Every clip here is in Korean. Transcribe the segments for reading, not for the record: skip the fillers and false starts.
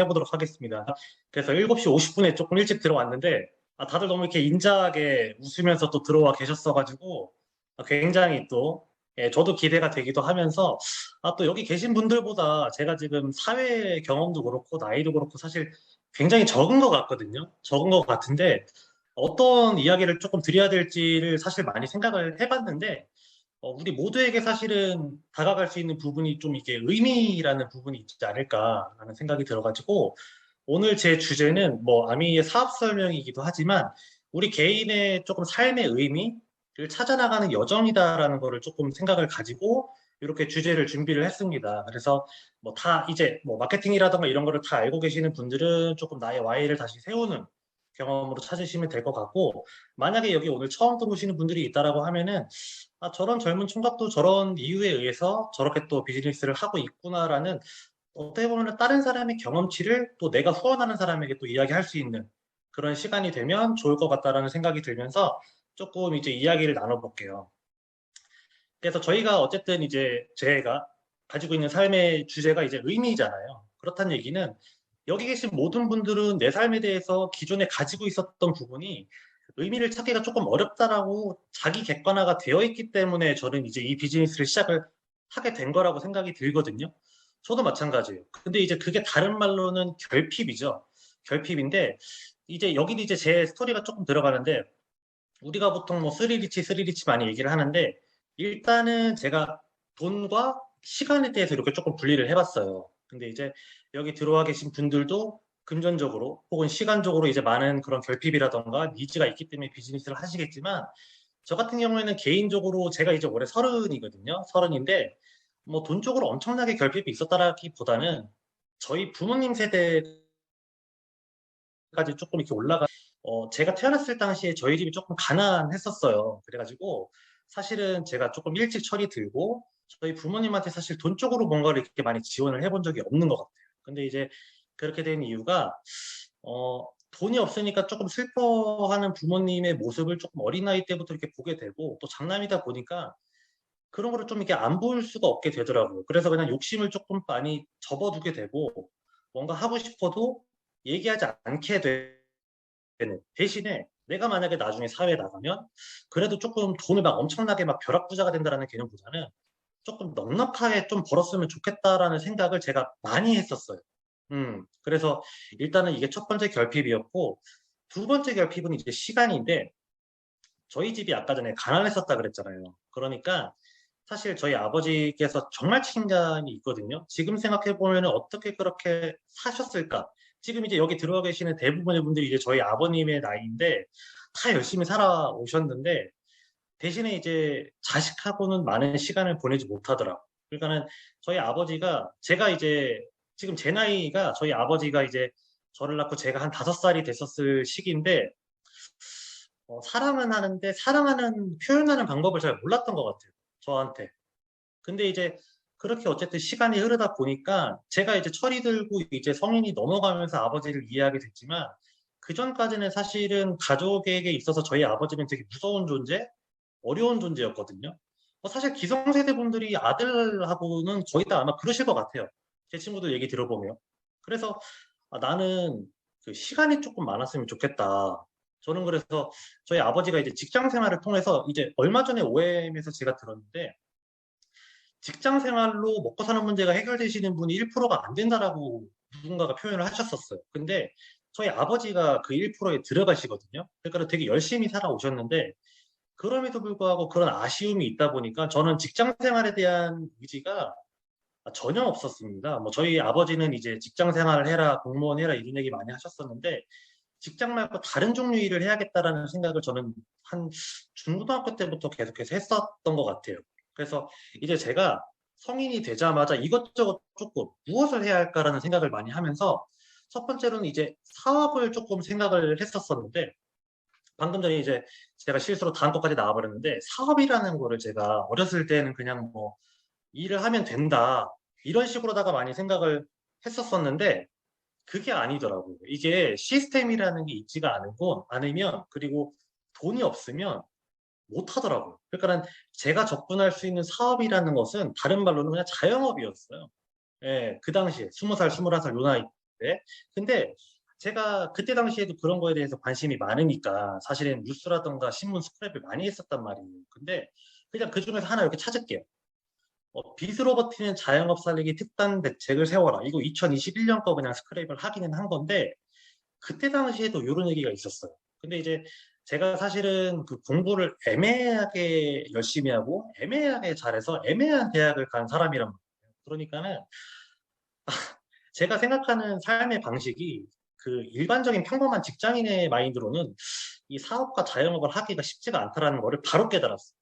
해보도록 하겠습니다. 그래서 7시 50분에 조금 일찍 들어왔는데, 다들 너무 이렇게 인자하게 웃으면서 또 들어와 계셨어가지고, 굉장히 또, 저도 기대가 되기도 하면서, 또 여기 계신 분들보다 제가 지금 사회 경험도 그렇고, 나이도 그렇고, 사실 굉장히 적은 것 같거든요. 적은 것 같은데, 어떤 이야기를 조금 드려야 될지를 사실 많이 생각을 해봤는데, 우리 모두에게 사실은 다가갈 수 있는 부분이 좀 이게 의미라는 부분이 있지 않을까라는 생각이 들어가지고, 오늘 제 주제는 뭐 아미의 사업 설명이기도 하지만, 우리 개인의 조금 삶의 의미를 찾아나가는 여정이다라는 거를 조금 생각을 가지고, 이렇게 주제를 준비를 했습니다. 그래서 뭐 다 이제 뭐 마케팅이라던가 이런 거를 다 알고 계시는 분들은 조금 나의 와이를 다시 세우는 경험으로 찾으시면 될 것 같고, 만약에 여기 오늘 처음 들어오시는 분들이 있다라고 하면은, 저런 젊은 총각도 저런 이유에 의해서 저렇게 또 비즈니스를 하고 있구나라는, 어떻게 보면 다른 사람의 경험치를 또 내가 후원하는 사람에게 또 이야기할 수 있는 그런 시간이 되면 좋을 것 같다라는 생각이 들면서 조금 이제 이야기를 나눠볼게요. 그래서 저희가 어쨌든 이제 제가 가지고 있는 삶의 주제가 이제 의미잖아요. 그렇다는 얘기는 여기 계신 모든 분들은 내 삶에 대해서 기존에 가지고 있었던 부분이 의미를 찾기가 조금 어렵다라고 자기 객관화가 되어 있기 때문에 저는 이제 이 비즈니스를 시작을 하게 된 거라고 생각이 들거든요. 저도 마찬가지예요. 근데 이제 그게 다른 말로는 결핍이죠. 결핍인데 이제 여기도 이제 제 스토리가 조금 들어가는데, 우리가 보통 뭐 쓰리리치, 쓰리리치 많이 얘기를 하는데, 일단은 제가 돈과 시간에 대해서 이렇게 조금 분리를 해봤어요. 근데 이제 여기 들어와 계신 분들도 금전적으로 혹은 시간적으로 이제 많은 그런 결핍이라던가 니즈가 있기 때문에 비즈니스를 하시겠지만, 저 같은 경우에는 개인적으로 제가 이제 올해 30이거든요. 30인데, 뭐 돈 쪽으로 엄청나게 결핍이 있었다라기보다는 저희 부모님 세대까지 조금 이렇게 올라가, 제가 태어났을 당시에 저희 집이 조금 가난했었어요. 그래가지고 사실은 제가 조금 일찍 철이 들고 저희 부모님한테 사실 돈 쪽으로 뭔가를 이렇게 많이 지원을 해본 적이 없는 것 같아요. 근데 이제 그렇게 된 이유가, 돈이 없으니까 조금 슬퍼하는 부모님의 모습을 조금 어린 나이 때부터 이렇게 보게 되고, 또 장남이다 보니까 그런 거를 좀 이렇게 안 볼 수가 없게 되더라고요. 그래서 그냥 욕심을 조금 많이 접어두게 되고, 뭔가 하고 싶어도 얘기하지 않게 되는 대신에, 내가 만약에 나중에 사회에 나가면 그래도 조금 돈을 막 엄청나게 막 벼락부자가 된다라는 개념보다는 조금 넉넉하게 좀 벌었으면 좋겠다라는 생각을 제가 많이 했었어요. 그래서 일단은 이게 첫 번째 결핍이었고, 두 번째 결핍은 이제 시간인데, 저희 집이 아까 전에 가난했었다 그랬잖아요. 그러니까 사실 저희 아버지께서 정말 책임감이 있거든요. 지금 생각해 보면 어떻게 그렇게 사셨을까? 지금 이제 여기 들어와 계시는 대부분의 분들이 이제 저희 아버님의 나이인데 다 열심히 살아오셨는데, 대신에 이제 자식하고는 많은 시간을 보내지 못하더라고요. 그러니까는 저희 아버지가, 제가 이제 지금 제 나이가 저희 아버지가 이제 저를 낳고 제가 한 5살이 됐었을 시기인데, 사랑은 하는데 사랑하는 표현하는 방법을 잘 몰랐던 것 같아요. 저한테. 근데 이제 그렇게 어쨌든 시간이 흐르다 보니까 제가 이제 철이 들고 이제 성인이 넘어가면서 아버지를 이해하게 됐지만, 그 전까지는 사실은 가족에게 있어서 저희 아버지는 되게 무서운 존재, 어려운 존재였거든요. 사실 기성세대 분들이 아들하고는 거의 다 아마 그러실 것 같아요. 제 친구들 얘기 들어보면. 그래서 나는 그 시간이 조금 많았으면 좋겠다. 저는 그래서 저희 아버지가 이제 직장 생활을 통해서, 이제 얼마 전에 OM에서 제가 들었는데, 직장 생활로 먹고 사는 문제가 해결되시는 분이 1%가 안 된다라고 누군가가 표현을 하셨었어요. 근데 저희 아버지가 그 1%에 들어가시거든요. 그러니까 되게 열심히 살아오셨는데, 그럼에도 불구하고 그런 아쉬움이 있다 보니까 저는 직장 생활에 대한 의지가 전혀 없었습니다. 뭐 저희 아버지는 이제 직장 생활을 해라, 공무원 해라 이런 얘기 많이 하셨었는데, 직장 말고 다른 종류 일을 해야겠다라는 생각을 저는 한 중고등학교 때부터 계속해서 했었던 것 같아요. 그래서 이제 제가 성인이 되자마자 이것저것 조금 무엇을 해야 할까라는 생각을 많이 하면서, 첫 번째로는 이제 사업을 조금 생각을 했었었는데, 방금 전에 이제 제가 실수로 다음 것까지 나와버렸는데, 사업이라는 거를 제가 어렸을 때는 그냥 뭐 일을 하면 된다 이런 식으로다가 많이 생각을 했었었는데, 그게 아니더라고요. 이게 시스템이라는 게 있지가 않으면, 그리고 돈이 없으면 못 하더라고요. 그러니까 제가 접근할 수 있는 사업이라는 것은 다른 말로는 그냥 자영업이었어요. 예, 그 당시에 20살, 21살 요 나이. 네. 근데 제가 그때 당시에도 그런 거에 대해서 관심이 많으니까 사실은 뉴스라던가 신문 스크랩을 많이 했었단 말이에요. 근데 그냥 그 중에서 하나 이렇게 찾을게요. 빚으로 버티는 자영업 살리기 특단 대책을 세워라. 이거 2021년 거 그냥 스크랩을 하기는 한 건데 그때 당시에도 이런 얘기가 있었어요. 근데 이제 제가 사실은 그 공부를 애매하게 열심히 하고 애매하게 잘해서 애매한 대학을 간 사람이란 말이에요. 그러니까는 제가 생각하는 삶의 방식이 그 일반적인 평범한 직장인의 마인드로는 이 사업과 자영업을 하기가 쉽지가 않다라는 거를 바로 깨달았어요.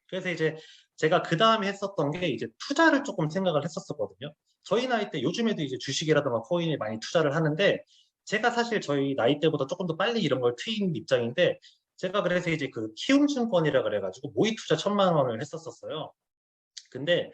그래서 이제 제가 그 다음에 했었던 게 이제 투자를 조금 생각을 했었거든요. 저희 나이 때 요즘에도 이제 주식이라든가 코인에 많이 투자를 하는데 제가 사실 저희 나이 때보다 조금 더 빨리 이런 걸 트인 입장인데 제가 그래서 이제 그 키움증권이라 그래가지고 모의 투자 1,000만 원을 했었어요. 근데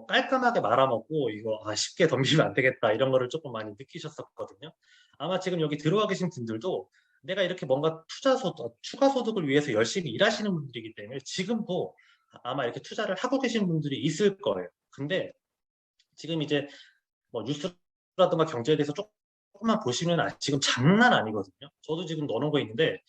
깔끔하게 말아먹고 이거 쉽게 덤비면 안 되겠다 이런 거를 조금 많이 느끼셨었거든요. 아마 지금 여기 들어와 계신 분들도 내가 이렇게 뭔가 추가 소득을 위해서 열심히 일하시는 분들이기 때문에 지금도 아마 이렇게 투자를 하고 계신 분들이 있을 거예요. 근데 지금 이제 뭐 뉴스라든가 경제에 대해서 조금만 보시면 지금 장난 아니거든요. 저도 지금 넣어놓은 거 있는데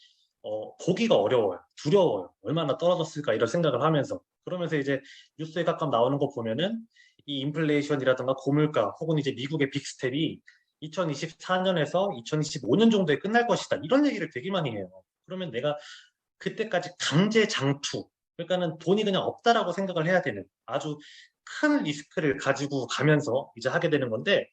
보기가 어려워요. 두려워요. 얼마나 떨어졌을까 이런 생각을 하면서 그러면서 이제 뉴스에 가끔 나오는 거 보면은 이 인플레이션이라든가 고물가 혹은 이제 미국의 빅스텝이 2024년에서 2025년 정도에 끝날 것이다. 이런 얘기를 되게 많이 해요. 그러면 내가 그때까지 강제 장투, 그러니까는 돈이 그냥 없다라고 생각을 해야 되는 아주 큰 리스크를 가지고 가면서 이제 하게 되는 건데,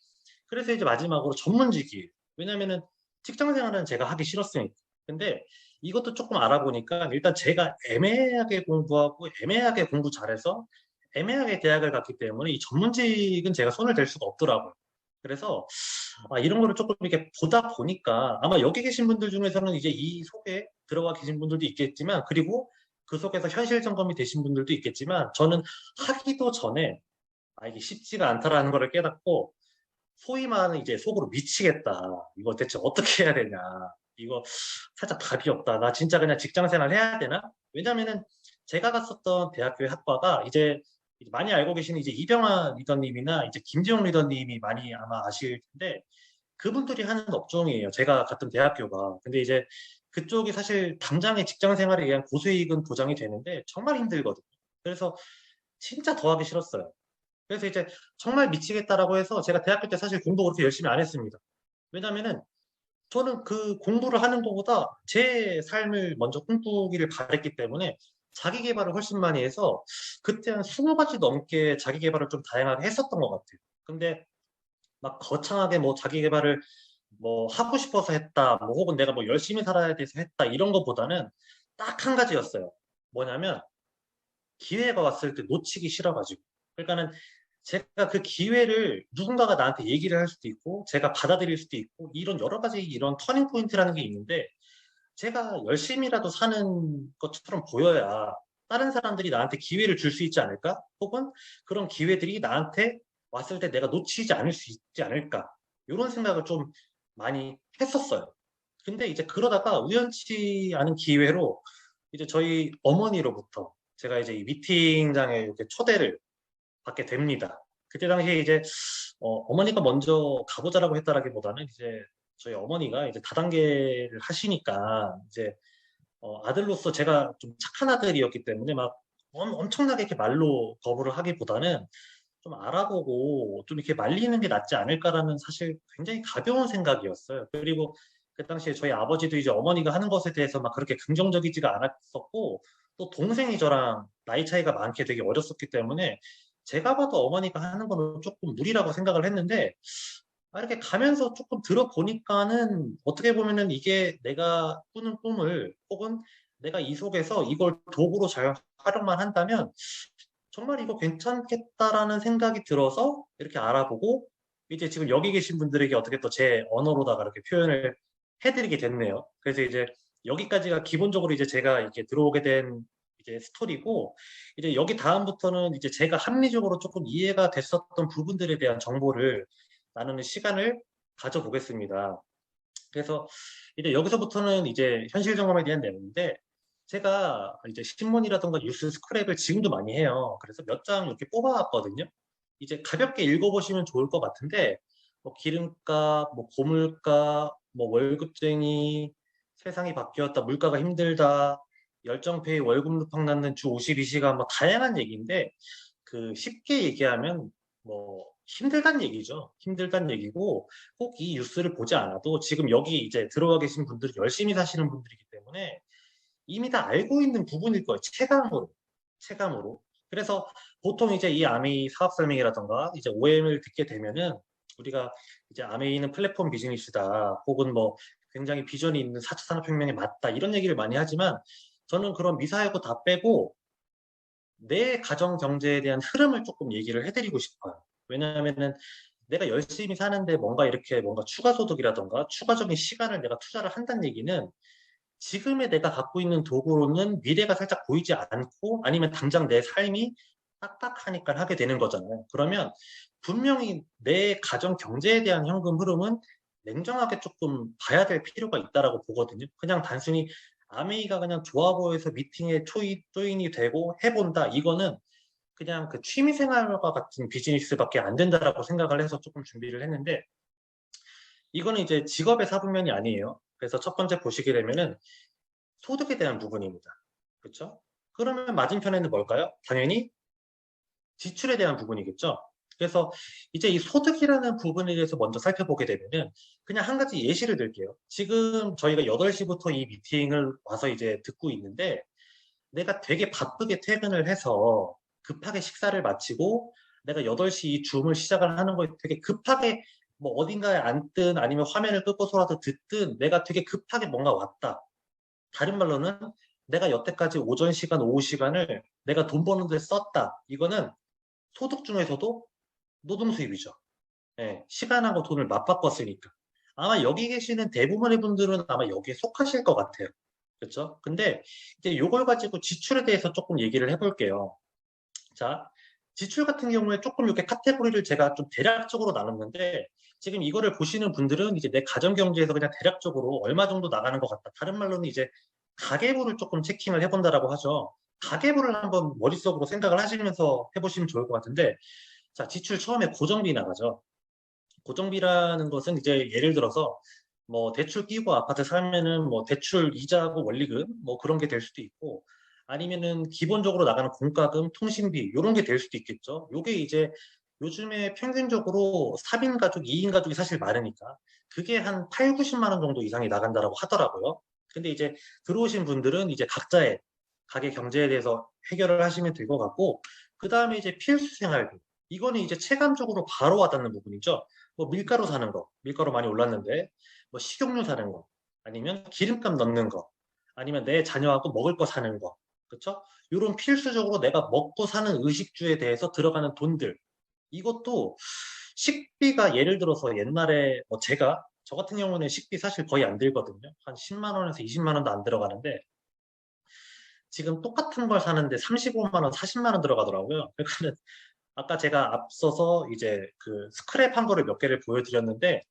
그래서 이제 마지막으로 전문직이에요. 왜냐면은 직장 생활은 제가 하기 싫었으니까. 근데 이것도 조금 알아보니까 일단 제가 애매하게 공부하고 애매하게 공부 잘해서 애매하게 대학을 갔기 때문에 이 전문직은 제가 손을 댈 수가 없더라고요. 그래서 이런 거를 조금 이렇게 보다 보니까 아마 여기 계신 분들 중에서는 이제 이 속에 들어가 계신 분들도 있겠지만 그리고 그 속에서 현실 점검이 되신 분들도 있겠지만 저는 하기도 전에 이게 쉽지가 않다라는 거를 깨닫고 소위 말하는 이제 속으로 미치겠다. 이거 대체 어떻게 해야 되냐. 이거 살짝 답이 없다. 나 진짜 그냥 직장 생활 해야 되나? 왜냐면은 제가 갔었던 대학교의 학과가 이제 많이 알고 계시는 이제 이병환 리더님이나 이제 김지용 리더님이 많이 아마 아실 텐데 그분들이 하는 업종이에요. 제가 갔던 대학교가. 근데 이제 그쪽이 사실 당장의 직장 생활에 의한 고수익은 보장이 되는데 정말 힘들거든요. 그래서 진짜 더 하기 싫었어요. 그래서 이제 정말 미치겠다라고 해서 제가 대학교 때 사실 공부 그렇게 열심히 안 했습니다. 왜냐면은 저는 그 공부를 하는 것보다 제 삶을 먼저 꿈꾸기를 바랬기 때문에 자기 개발을 훨씬 많이 해서 그때 한 20가지 넘게 자기 개발을 좀 다양하게 했었던 것 같아요. 근데 막 거창하게 뭐 자기 개발을 뭐 하고 싶어서 했다, 뭐 혹은 내가 뭐 열심히 살아야 돼서 했다 이런 것보다는 딱 한 가지였어요. 뭐냐면 기회가 왔을 때 놓치기 싫어가지고. 그러니까는 제가 그 기회를 누군가가 나한테 얘기를 할 수도 있고, 제가 받아들일 수도 있고, 이런 여러 가지 이런 터닝 포인트라는 게 있는데, 제가 열심히라도 사는 것처럼 보여야 다른 사람들이 나한테 기회를 줄 수 있지 않을까? 혹은 그런 기회들이 나한테 왔을 때 내가 놓치지 않을 수 있지 않을까? 이런 생각을 좀 많이 했었어요. 근데 이제 그러다가 우연치 않은 기회로 이제 저희 어머니로부터 제가 이제 이 미팅장에 이렇게 초대를 받게 됩니다. 그때 당시에 이제 어머니가 먼저 가보자라고 했다라기보다는 이제 저희 어머니가 이제 다단계를 하시니까 이제 아들로서 제가 좀 착한 아들이었기 때문에 막 엄청나게 이렇게 말로 거부를 하기보다는 좀 알아보고 좀 이렇게 말리는 게 낫지 않을까라는 사실 굉장히 가벼운 생각이었어요. 그리고 그 당시에 저희 아버지도 이제 어머니가 하는 것에 대해서 막 그렇게 긍정적이지가 않았었고 또 동생이 저랑 나이 차이가 많게 되게 어렸었기 때문에 제가 봐도 어머니가 하는 거는 조금 무리라고 생각을 했는데 이렇게 가면서 조금 들어보니까는 어떻게 보면은 이게 내가 꾸는 꿈을 혹은 내가 이 속에서 이걸 도구로 잘 활용만 한다면 정말 이거 괜찮겠다라는 생각이 들어서 이렇게 알아보고 이제 지금 여기 계신 분들에게 어떻게 또 제 언어로다가 이렇게 표현을 해드리게 됐네요. 그래서 이제 여기까지가 기본적으로 이제 제가 이렇게 들어오게 된 이제 스토리고 이제 여기 다음부터는 이제 제가 합리적으로 조금 이해가 됐었던 부분들에 대한 정보를 나누는 시간을 가져보겠습니다. 그래서 이제 여기서부터는 이제 현실 점검에 대한 내용인데 제가 이제 신문이라던가 뉴스 스크랩을 지금도 많이 해요. 그래서 몇 장 이렇게 뽑아왔거든요. 이제 가볍게 읽어보시면 좋을 것 같은데 뭐 기름값, 뭐 고물가, 뭐 월급쟁이, 세상이 바뀌었다, 물가가 힘들다, 열정페이 월급 루팡 낳는 주 52시간 뭐 다양한 얘기인데 그 쉽게 얘기하면 뭐 힘들단 얘기죠. 힘들단 얘기고 꼭 이 뉴스를 보지 않아도 지금 여기 이제 들어와 계신 분들이 열심히 사시는 분들이기 때문에 이미 다 알고 있는 부분일 거예요. 체감으로. 체감으로. 그래서 보통 이제 이 아메이 사업 설명이라던가 이제 OM을 듣게 되면은 우리가 이제 아메이는 플랫폼 비즈니스다. 혹은 뭐 굉장히 비전이 있는 4차 산업혁명에 맞다. 이런 얘기를 많이 하지만 저는 그런 미사여구 다 빼고 내 가정 경제에 대한 흐름을 조금 얘기를 해드리고 싶어요. 왜냐하면은 내가 열심히 사는데 뭔가 이렇게 뭔가 추가 소득이라던가 추가적인 시간을 내가 투자를 한다는 얘기는 지금의 내가 갖고 있는 도구로는 미래가 살짝 보이지 않고 아니면 당장 내 삶이 빡빡하니까 하게 되는 거잖아요. 그러면 분명히 내 가정 경제에 대한 현금 흐름은 냉정하게 조금 봐야 될 필요가 있다라고 보거든요. 그냥 단순히 아메이가 그냥 좋아 보여서 미팅에 조인이 되고 해본다. 이거는 그냥 그 취미생활과 같은 비즈니스밖에 안 된다라고 생각을 해서 조금 준비를 했는데 이거는 이제 직업의 사분면이 아니에요. 그래서 첫 번째 보시게 되면은 소득에 대한 부분입니다. 그렇죠? 그러면 맞은편에는 뭘까요? 당연히 지출에 대한 부분이겠죠. 그래서 이제 이 소득이라는 부분에 대해서 먼저 살펴보게 되면은 그냥 한 가지 예시를 들게요. 지금 저희가 8시부터 이 미팅을 와서 이제 듣고 있는데 내가 되게 바쁘게 퇴근을 해서 급하게 식사를 마치고 내가 8시 이 줌을 시작을 하는 거에 되게 급하게 뭐 어딘가에 앉든 아니면 화면을 끄고서라도 듣든 내가 되게 급하게 뭔가 왔다. 다른 말로는 내가 여태까지 오전 시간, 오후 시간을 내가 돈 버는 데 썼다. 이거는 소득 중에서도 노동 수입이죠. 예, 시간하고 돈을 맞바꿨으니까. 아마 여기 계시는 대부분의 분들은 아마 여기에 속하실 것 같아요. 그렇죠? 근데 이제 이걸 가지고 지출에 대해서 조금 얘기를 해볼게요. 자, 지출 같은 경우에 조금 이렇게 카테고리를 제가 좀 대략적으로 나눴는데 지금 이거를 보시는 분들은 이제 내 가정 경제에서 그냥 대략적으로 얼마 정도 나가는 것 같다. 다른 말로는 이제 가계부를 조금 체킹을 해본다라고 하죠. 가계부를 한번 머릿속으로 생각을 하시면서 해보시면 좋을 것 같은데 자, 지출 처음에 고정비 나가죠. 고정비라는 것은 이제 예를 들어서 뭐 대출 끼고 아파트 살면은 뭐 대출 이자하고 원리금 뭐 그런 게 될 수도 있고 아니면은 기본적으로 나가는 공과금, 통신비 이런 게 될 수도 있겠죠. 요게 이제 요즘에 평균적으로 3인 가족, 2인 가족이 사실 많으니까 그게 한 8, 90만 원 정도 이상이 나간다라고 하더라고요. 근데 이제 들어오신 분들은 이제 각자의 가계 경제에 대해서 해결을 하시면 될 것 같고 그 다음에 이제 필수 생활비 이거는 이제 체감적으로 바로 와닿는 부분이죠. 뭐 밀가루 사는 거, 밀가루 많이 올랐는데 뭐 식용유 사는 거, 아니면 기름값 넣는 거, 아니면 내 자녀하고 먹을 거 사는 거, 그렇죠? 이런 필수적으로 내가 먹고 사는 의식주에 대해서 들어가는 돈들, 이것도 식비가 예를 들어서 옛날에 뭐 제가 저 같은 경우는 식비 사실 거의 안 들거든요. 한 10만 원에서 20만 원도 안 들어가는데 지금 똑같은 걸 사는데 35만 원, 40만 원 들어가더라고요. 그러니까 아까 제가 앞서서 이제 그 스크랩한 거를 몇 개를 보여드렸는데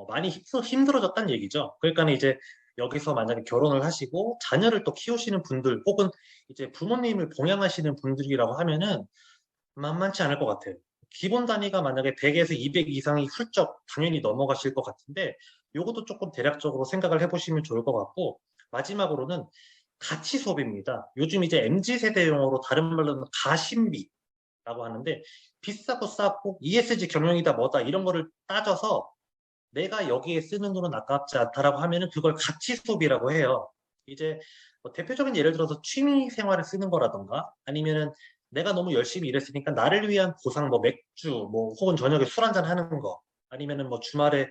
많이 힘들어졌다는 얘기죠. 그러니까 이제 여기서 만약에 결혼을 하시고 자녀를 또 키우시는 분들 혹은 이제 부모님을 봉양하시는 분들이라고 하면은 만만치 않을 것 같아요. 기본 단위가 만약에 100에서 200 이상이 훌쩍 당연히 넘어가실 것 같은데 요것도 조금 대략적으로 생각을 해보시면 좋을 것 같고 마지막으로는 가치 소비입니다. 요즘 이제 MZ 세대 용어로 다른 말로는 가심비라고 하는데 비싸고 싸고 ESG 경영이다 뭐다 이런 거를 따져서 내가 여기에 쓰는 돈은 아깝지 않다라고 하면은 그걸 가치 소비라고 해요. 이제 뭐 대표적인 예를 들어서 취미 생활에 쓰는 거라던가 아니면은 내가 너무 열심히 일했으니까 나를 위한 보상 뭐 맥주 뭐 혹은 저녁에 술 한잔 하는 거 아니면은 뭐 주말에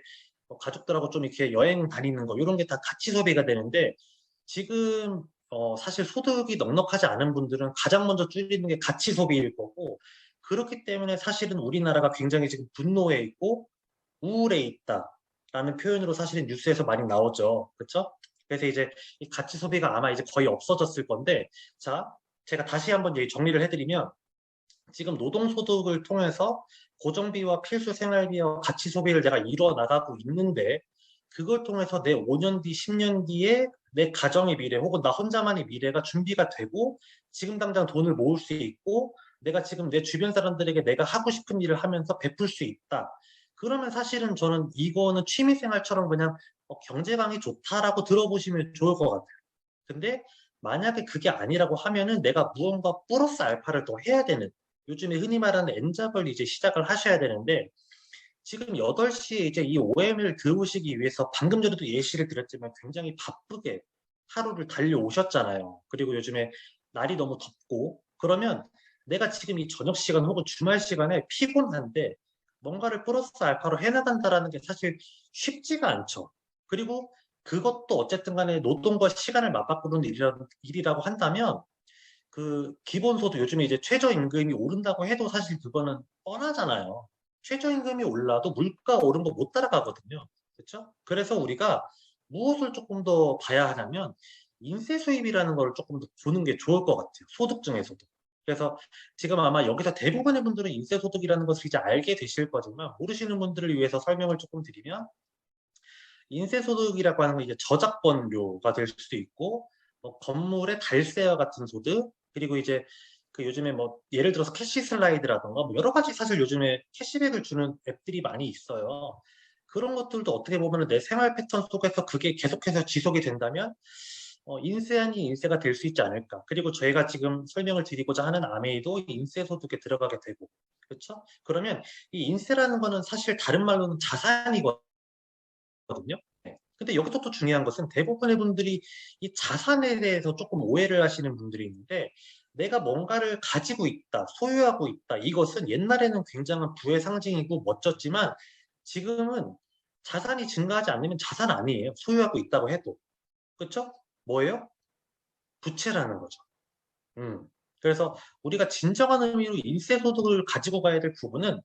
뭐 가족들하고 좀 이렇게 여행 다니는 거 이런 게 다 가치 소비가 되는데 지금 사실 소득이 넉넉하지 않은 분들은 가장 먼저 줄이는 게 가치 소비일 거고 그렇기 때문에 사실은 우리나라가 굉장히 지금 분노에 있고 우울해 있다라는 표현으로 사실은 뉴스에서 많이 나오죠. 그렇죠? 그래서 이제 이 가치 소비가 아마 이제 거의 없어졌을 건데, 자, 제가 다시 한번 여기 정리를 해드리면, 지금 노동소득을 통해서 고정비와 필수 생활비와 가치 소비를 내가 이루어 나가고 있는데, 그걸 통해서 내 5년 뒤, 10년 뒤에 내 가정의 미래 혹은 나 혼자만의 미래가 준비가 되고, 지금 당장 돈을 모을 수 있고, 내가 지금 내 주변 사람들에게 내가 하고 싶은 일을 하면서 베풀 수 있다. 그러면 사실은 저는 이거는 취미생활처럼 그냥 경제 강의 좋다라고 들어보시면 좋을 것 같아요. 근데 만약에 그게 아니라고 하면은 내가 무언가 플러스 알파를 더 해야 되는, 요즘에 흔히 말하는 N잡을 이제 시작을 하셔야 되는데, 지금 8시에 이제 이 OM을 들어오시기 위해서 방금 전에도 예시를 드렸지만 굉장히 바쁘게 하루를 달려오셨잖아요. 그리고 요즘에 날이 너무 덥고, 그러면 내가 지금 이 저녁 시간 혹은 주말 시간에 피곤한데 뭔가를 플러스 알파로 해나간다라는 게 사실 쉽지가 않죠. 그리고 그것도 어쨌든 간에 노동과 시간을 맞바꾸는 일이라고 한다면 그 기본소득 요즘에 이제 최저임금이 오른다고 해도 사실 그거는 뻔하잖아요. 최저임금이 올라도 물가 오른 거 못 따라가거든요. 그렇죠? 그래서 우리가 무엇을 조금 더 봐야 하냐면 인세 수입이라는 걸 조금 더 보는 게 좋을 것 같아요. 소득 중에서도. 그래서 지금 아마 여기서 대부분의 분들은 인세 소득이라는 것을 이제 알게 되실 거지만 모르시는 분들을 위해서 설명을 조금 드리면 인세 소득이라고 하는 건 이제 저작권료가 될 수도 있고 뭐 건물의 달세와 같은 소득 그리고 이제 그 요즘에 뭐 예를 들어서 캐시 슬라이드라던가 뭐 여러 가지 사실 요즘에 캐시백을 주는 앱들이 많이 있어요. 그런 것들도 어떻게 보면 내 생활 패턴 속에서 그게 계속해서 지속이 된다면 인세 아닌 인세가 될 수 있지 않을까. 그리고 저희가 지금 설명을 드리고자 하는 아메이도 인세 소득에 들어가게 되고 그렇죠? 그러면 이 인세라는 거는 사실 다른 말로는 자산이거든요. 네. 근데 여기서 또 중요한 것은 대부분의 분들이 이 자산에 대해서 조금 오해를 하시는 분들이 있는데 내가 뭔가를 가지고 있다, 소유하고 있다. 이것은 옛날에는 굉장한 부의 상징이고 멋졌지만 지금은 자산이 증가하지 않으면 자산 아니에요. 소유하고 있다고 해도. 그렇죠? 뭐예요? 부채라는 거죠. 음. 그래서 우리가 진정한 의미로 인세소득을 가지고 가야 될 부분은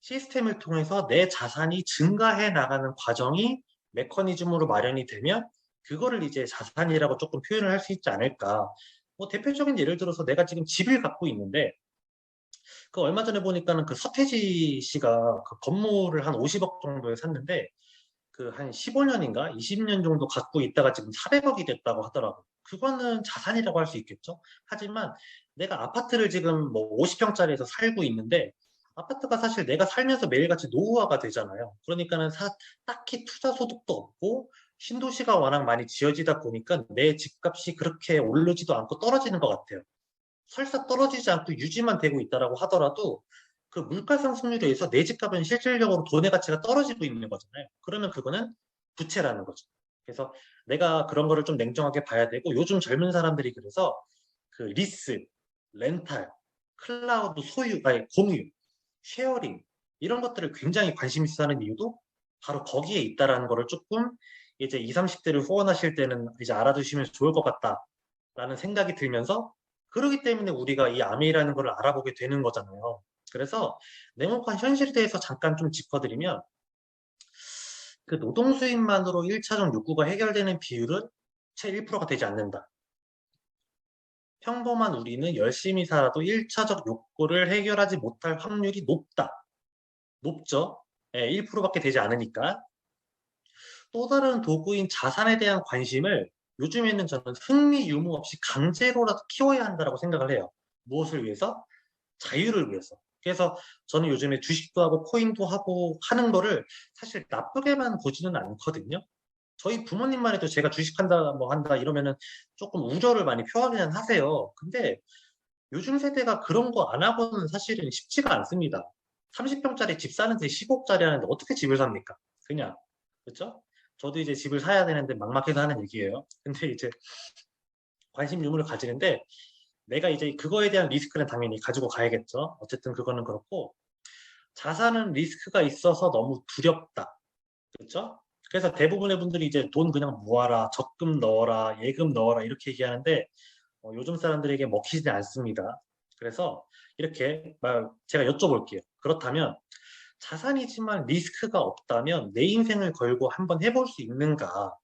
시스템을 통해서 내 자산이 증가해 나가는 과정이 메커니즘으로 마련이 되면 그거를 이제 자산이라고 조금 표현을 할 수 있지 않을까. 뭐 대표적인 예를 들어서 내가 지금 집을 갖고 있는데 그 얼마 전에 보니까는 그 서태지 씨가 그 건물을 한 50억 정도에 샀는데 그 한 15년인가 20년 정도 갖고 있다가 지금 400억이 됐다고 하더라고요. 그거는 자산이라고 할 수 있겠죠. 하지만 내가 아파트를 지금 뭐 50평짜리에서 살고 있는데 아파트가 사실 내가 살면서 매일같이 노후화가 되잖아요. 그러니까는 딱히 투자 소득도 없고 신도시가 워낙 많이 지어지다 보니까 내 집값이 그렇게 오르지도 않고 떨어지는 것 같아요. 설사 떨어지지 않고 유지만 되고 있다라고 하더라도 그 물가 상승률에 의해서 내 집값은 실질적으로 돈의 가치가 떨어지고 있는 거잖아요. 그러면 그거는 부채라는 거죠. 그래서 내가 그런 거를 좀 냉정하게 봐야 되고 요즘 젊은 사람들이 그래서 그 리스, 렌탈, 클라우드 소유, 아니 공유, 쉐어링 이런 것들을 굉장히 관심 있어 하는 이유도 바로 거기에 있다라는 거를 조금 이제 20, 30대를 후원하실 때는 이제 알아두시면 좋을 것 같다라는 생각이 들면서 그러기 때문에 우리가 이 아메이라는 걸 알아보게 되는 거잖아요. 그래서 냉혹한 현실에 대해서 잠깐 좀 짚어드리면 그 노동 수입만으로 1차적 욕구가 해결되는 비율은 채 1%가 되지 않는다. 평범한 우리는 열심히 살아도 1차적 욕구를 해결하지 못할 확률이 높다. 높죠? 예, 1%밖에 되지 않으니까. 또 다른 도구인 자산에 대한 관심을 요즘에는 저는 흥미 유무 없이 강제로라도 키워야 한다고 생각을 해요. 무엇을 위해서? 자유를 위해서. 그래서 저는 요즘에 주식도 하고 코인도 하고 하는 거를 사실 나쁘게만 보지는 않거든요. 저희 부모님만 해도 제가 주식한다 뭐 한다 이러면은 조금 우려를 많이 표하기는 하세요. 근데 요즘 세대가 그런 거 안 하고는 사실은 쉽지가 않습니다. 30평짜리 집 사는데 10억짜리 하는데 어떻게 집을 삽니까? 그냥. 그렇죠? 저도 이제 집을 사야 되는데 막막해서 하는 얘기예요. 근데 이제 관심 유무를 가지는데 내가 이제 그거에 대한 리스크는 당연히 가지고 가야겠죠. 어쨌든 그거는 그렇고 자산은 리스크가 있어서 너무 두렵다. 그렇죠? 그래서 대부분의 분들이 이제 돈 그냥 모아라, 적금 넣어라, 예금 넣어라 이렇게 얘기하는데 요즘 사람들에게 먹히지 않습니다. 그래서 이렇게 제가 여쭤볼게요. 그렇다면 자산이지만 리스크가 없다면 내 인생을 걸고 한번 해볼 수 있는가?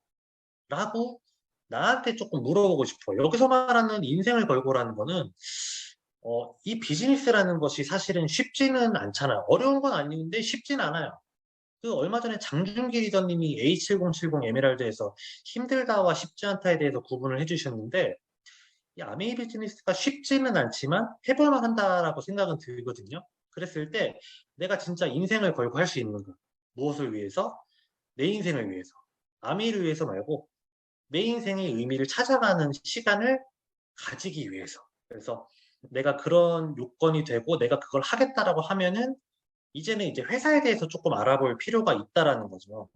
라고 나한테 조금 물어보고 싶어요. 여기서 말하는 인생을 걸고라는 거는 이 비즈니스라는 것이 사실은 쉽지는 않잖아요. 어려운 건 아닌데 쉽진 않아요. 그 얼마 전에 장준기 리더님이 A7070 에메랄드에서 힘들다와 쉽지 않다에 대해서 구분을 해주셨는데 이 아메이 비즈니스가 쉽지는 않지만 해볼만 한다라고 생각은 들거든요. 그랬을 때 내가 진짜 인생을 걸고 할 수 있는가? 무엇을 위해서? 내 인생을 위해서. 아미를 위해서 말고 내 인생의 의미를 찾아가는 시간을 가지기 위해서. 그래서 내가 그런 요건이 되고 내가 그걸 하겠다라고 하면은 이제는 이제 회사에 대해서 조금 알아볼 필요가 있다라는 거죠.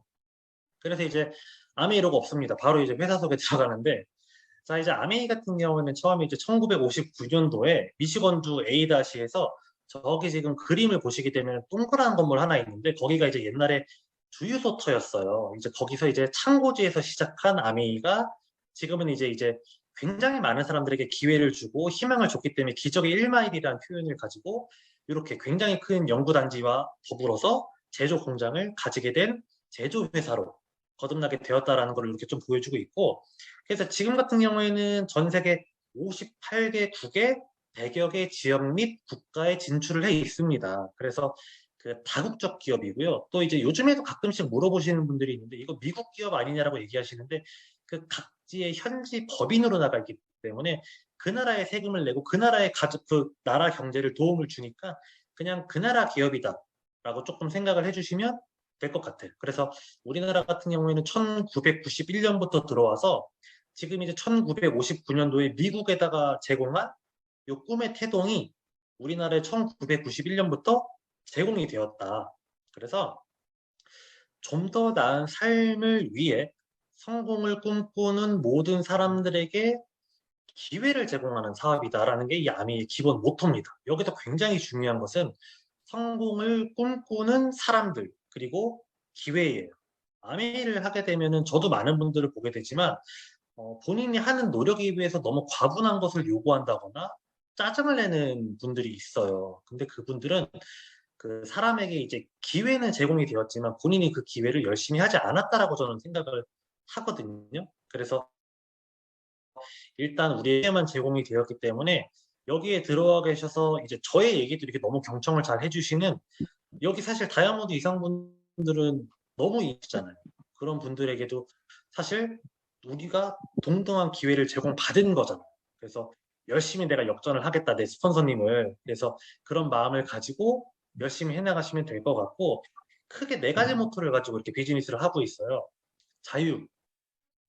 그래서 이제 아메이로가 없습니다. 바로 이제 회사 속에 들어가는데, 자, 이제 아메이 같은 경우는 처음에 이제 1959년도에 미시건주 A다시에서 저기 지금 그림을 보시게 되면 동그란 건물 하나 있는데 거기가 이제 옛날에 주유소터였어요. 이제 거기서 이제 창고지에서 시작한 아메이가 지금은 이제 굉장히 많은 사람들에게 기회를 주고 희망을 줬기 때문에 기적의 1마일이라는 표현을 가지고 이렇게 굉장히 큰 연구단지와 더불어서 제조 공장을 가지게 된 제조회사로 거듭나게 되었다라는 걸 이렇게 좀 보여주고 있고, 그래서 지금 같은 경우에는 전 세계 58개 국의 100여 개 지역 및 국가에 진출을 해 있습니다. 그래서 그 다국적 기업이고요. 또 이제 요즘에도 가끔씩 물어보시는 분들이 있는데 이거 미국 기업 아니냐라고 얘기하시는데 그 각지의 현지 법인으로 나가 있기 때문에 그 나라에 세금을 내고 그 나라의 그 나라 경제를 도움을 주니까 그냥 그 나라 기업이다라고 조금 생각을 해주시면 될 것 같아요. 그래서 우리나라 같은 경우에는 1991년부터 들어와서 지금 이제 1959년도에 미국에다가 제공한 요 꿈의 태동이 우리나라에 1991년부터 제공이 되었다. 그래서 좀 더 나은 삶을 위해 성공을 꿈꾸는 모든 사람들에게 기회를 제공하는 사업이다라는 게 이 아미의 기본 모토입니다. 여기서 굉장히 중요한 것은 성공을 꿈꾸는 사람들 그리고 기회예요. 아미를 하게 되면은 저도 많은 분들을 보게 되지만 본인이 하는 노력에 비해서 너무 과분한 것을 요구한다거나 짜증을 내는 분들이 있어요. 근데 그분들은 그 사람에게 이제 기회는 제공이 되었지만 본인이 그 기회를 열심히 하지 않았다라고 저는 생각을 하거든요. 그래서 일단 우리에게만 제공이 되었기 때문에 여기에 들어와 계셔서 이제 저의 얘기도 이렇게 너무 경청을 잘 해주시는 여기 사실 다이아몬드 이상분들은 너무 있잖아요. 그런 분들에게도 사실 우리가 동등한 기회를 제공받은 거잖아요. 그래서 열심히 내가 역전을 하겠다, 내 스폰서님을. 그래서 그런 마음을 가지고 열심히 해나가시면 될 것 같고, 크게 네 가지 모토를 가지고 이렇게 비즈니스를 하고 있어요. 자유,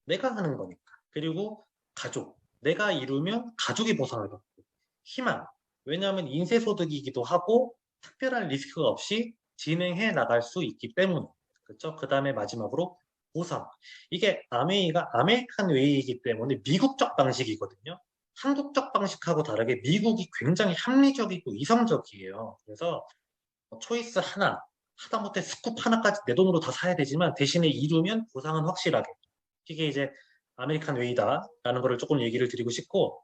내가 하는 거니까. 그리고 가족, 내가 이루면 가족이 보상을 받고. 희망, 왜냐하면 인쇄소득이기도 하고 특별한 리스크가 없이 진행해 나갈 수 있기 때문에. 그렇죠? 그 다음에 마지막으로 보상. 이게 아메이가 아메리칸 웨이이기 때문에 미국적 방식이거든요. 한국적 방식하고 다르게 미국이 굉장히 합리적이고 이성적이에요. 그래서 초이스 하나, 하다못해 스쿱 하나까지 내 돈으로 다 사야 되지만 대신에 이루면 보상은 확실하게. 이게 이제 아메리칸 웨이다라는 거를 조금 얘기를 드리고 싶고,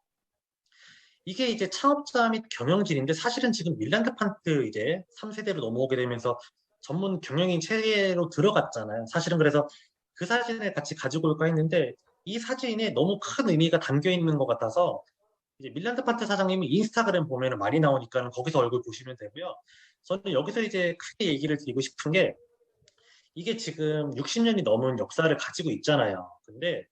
이게 이제 창업자 및 경영진인데 사실은 지금 밀란드 판트 이제 3세대로 넘어오게 되면서 전문 경영인 체계로 들어갔잖아요. 사실은 그래서 그 사진을 같이 가지고 올까 했는데 이 사진에 너무 큰 의미가 담겨 있는 것 같아서 이제 밀란드 판트 사장님이 인스타그램 보면은 많이 나오니까 거기서 얼굴 보시면 되고요. 저는 여기서 이제 크게 얘기를 드리고 싶은 게 이게 지금 60년이 넘은 역사를 가지고 있잖아요. 근데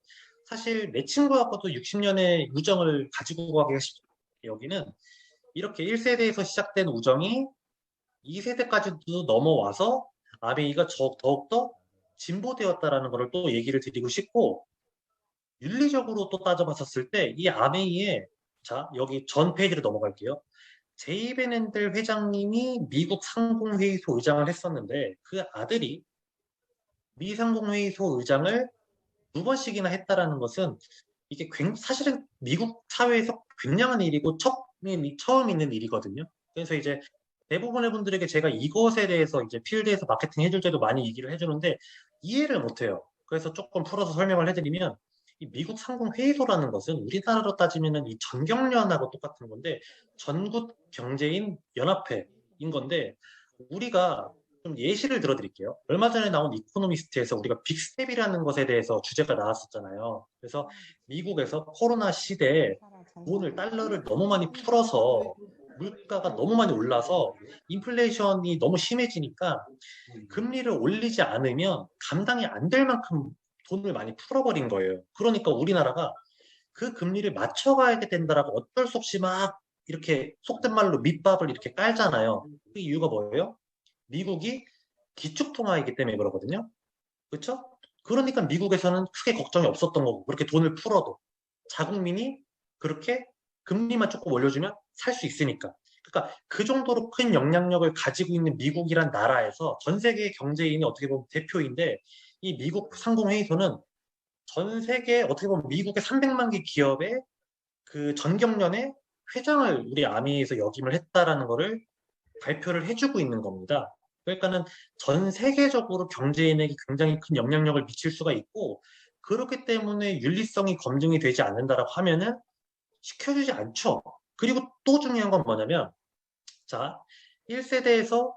사실 내 친구하고도 60년의 우정을 가지고 가기가 쉽죠. 여기는 이렇게 1세대에서 시작된 우정이 2세대까지도 넘어와서 아베이가 더욱더 진보되었다라는 것을 또 얘기를 드리고 싶고, 윤리적으로 또 따져봤었을 때 이 아베이의, 자, 여기 전 페이지로 넘어갈게요. 제이 베넨델 회장님이 미국 상공회의소 의장을 했었는데 그 아들이 미 상공회의소 의장을 두 번씩이나 했다라는 것은 이게 사실은 미국 사회에서 굉장한 일이고 처음 있는 일이거든요. 그래서 이제 대부분의 분들에게 제가 이것에 대해서 이제 필드에서 마케팅 해줄 때도 많이 얘기를 해주는데 이해를 못해요. 그래서 조금 풀어서 설명을 해드리면 이 미국 상공회의소라는 것은 우리나라로 따지면은 이 전경련하고 똑같은 건데 전국 경제인 연합회인 건데 우리가 좀 예시를 들어드릴게요. 얼마 전에 나온 이코노미스트에서 우리가 빅스텝이라는 것에 대해서 주제가 나왔었잖아요. 그래서 미국에서 코로나 시대에 달러를 너무 많이 풀어서 물가가 너무 많이 올라서 인플레이션이 너무 심해지니까 금리를 올리지 않으면 감당이 안 될 만큼 돈을 많이 풀어버린 거예요. 그러니까 우리나라가 그 금리를 맞춰가야 된다라고 어쩔 수 없이 막 이렇게 속된 말로 밑밥을 이렇게 깔잖아요. 그 이유가 뭐예요? 미국이 기축통화이기 때문에 그러거든요. 그렇죠? 그러니까 미국에서는 크게 걱정이 없었던 거고 그렇게 돈을 풀어도 자국민이 그렇게 금리만 조금 올려주면 살 수 있으니까. 그러니까 그 정도로 큰 영향력을 가지고 있는 미국이란 나라에서 전 세계 경제인이 어떻게 보면 대표인데 이 미국 상공회의소는 전 세계 어떻게 보면 미국의 300만 개 기업의 그 전경련의 회장을 우리 아미에서 역임을 했다라는 거를 발표를 해주고 있는 겁니다. 그러니까는 전 세계적으로 경제인에게 굉장히 큰 영향력을 미칠 수가 있고 그렇기 때문에 윤리성이 검증이 되지 않는다라고 하면은 시켜주지 않죠. 그리고 또 중요한 건 뭐냐면 자 1세대에서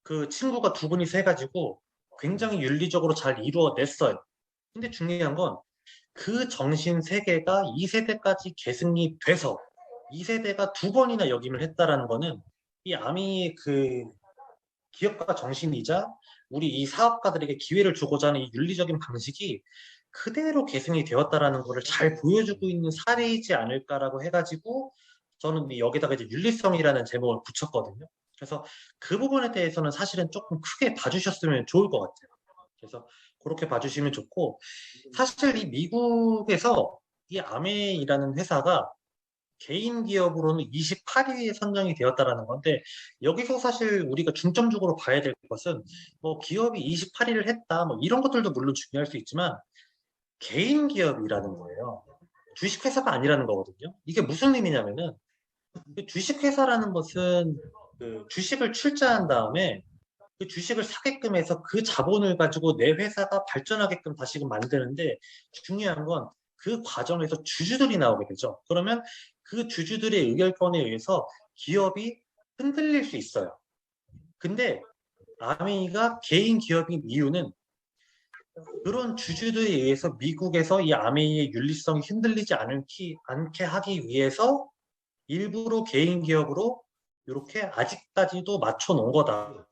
그 친구가 두 분이서 해가지고 굉장히 윤리적으로 잘 이루어냈어요. 근데 중요한 건 그 정신 세계가 2세대까지 계승이 돼서 2세대가 두 번이나 역임을 했다라는 거는 이 아미의 그 기업가 정신이자 우리 이 사업가들에게 기회를 주고자 하는 이 윤리적인 방식이 그대로 계승이 되었다라는 것을 잘 보여주고 있는 사례이지 않을까라고 해가지고 저는 여기다가 이제 윤리성이라는 제목을 붙였거든요. 그래서 그 부분에 대해서는 사실은 조금 크게 봐주셨으면 좋을 것 같아요. 그래서 그렇게 봐주시면 좋고 사실 이 미국에서 이 아메이라는 회사가 개인 기업으로는 28위에 선정이 되었다라는 건데 여기서 사실 우리가 중점적으로 봐야 될 것은 뭐 기업이 28위를 했다 뭐 이런 것들도 물론 중요할 수 있지만 개인 기업이라는 거예요. 주식회사가 아니라는 거거든요. 이게 무슨 의미냐면은 그 주식회사라는 것은 그 주식을 출자한 다음에 그 주식을 사게끔 해서 그 자본을 가지고 내 회사가 발전하게끔 다시금 만드는데 중요한 건 그 과정에서 주주들이 나오게 되죠. 그러면 그 주주들의 의결권에 의해서 기업이 흔들릴 수 있어요. 근데 아메이가 개인 기업인 이유는 그런 주주들에 의해서 미국에서 이 아메이의 윤리성이 흔들리지 않게 하기 위해서 일부러 개인 기업으로 이렇게 아직까지도 맞춰 놓은 거다.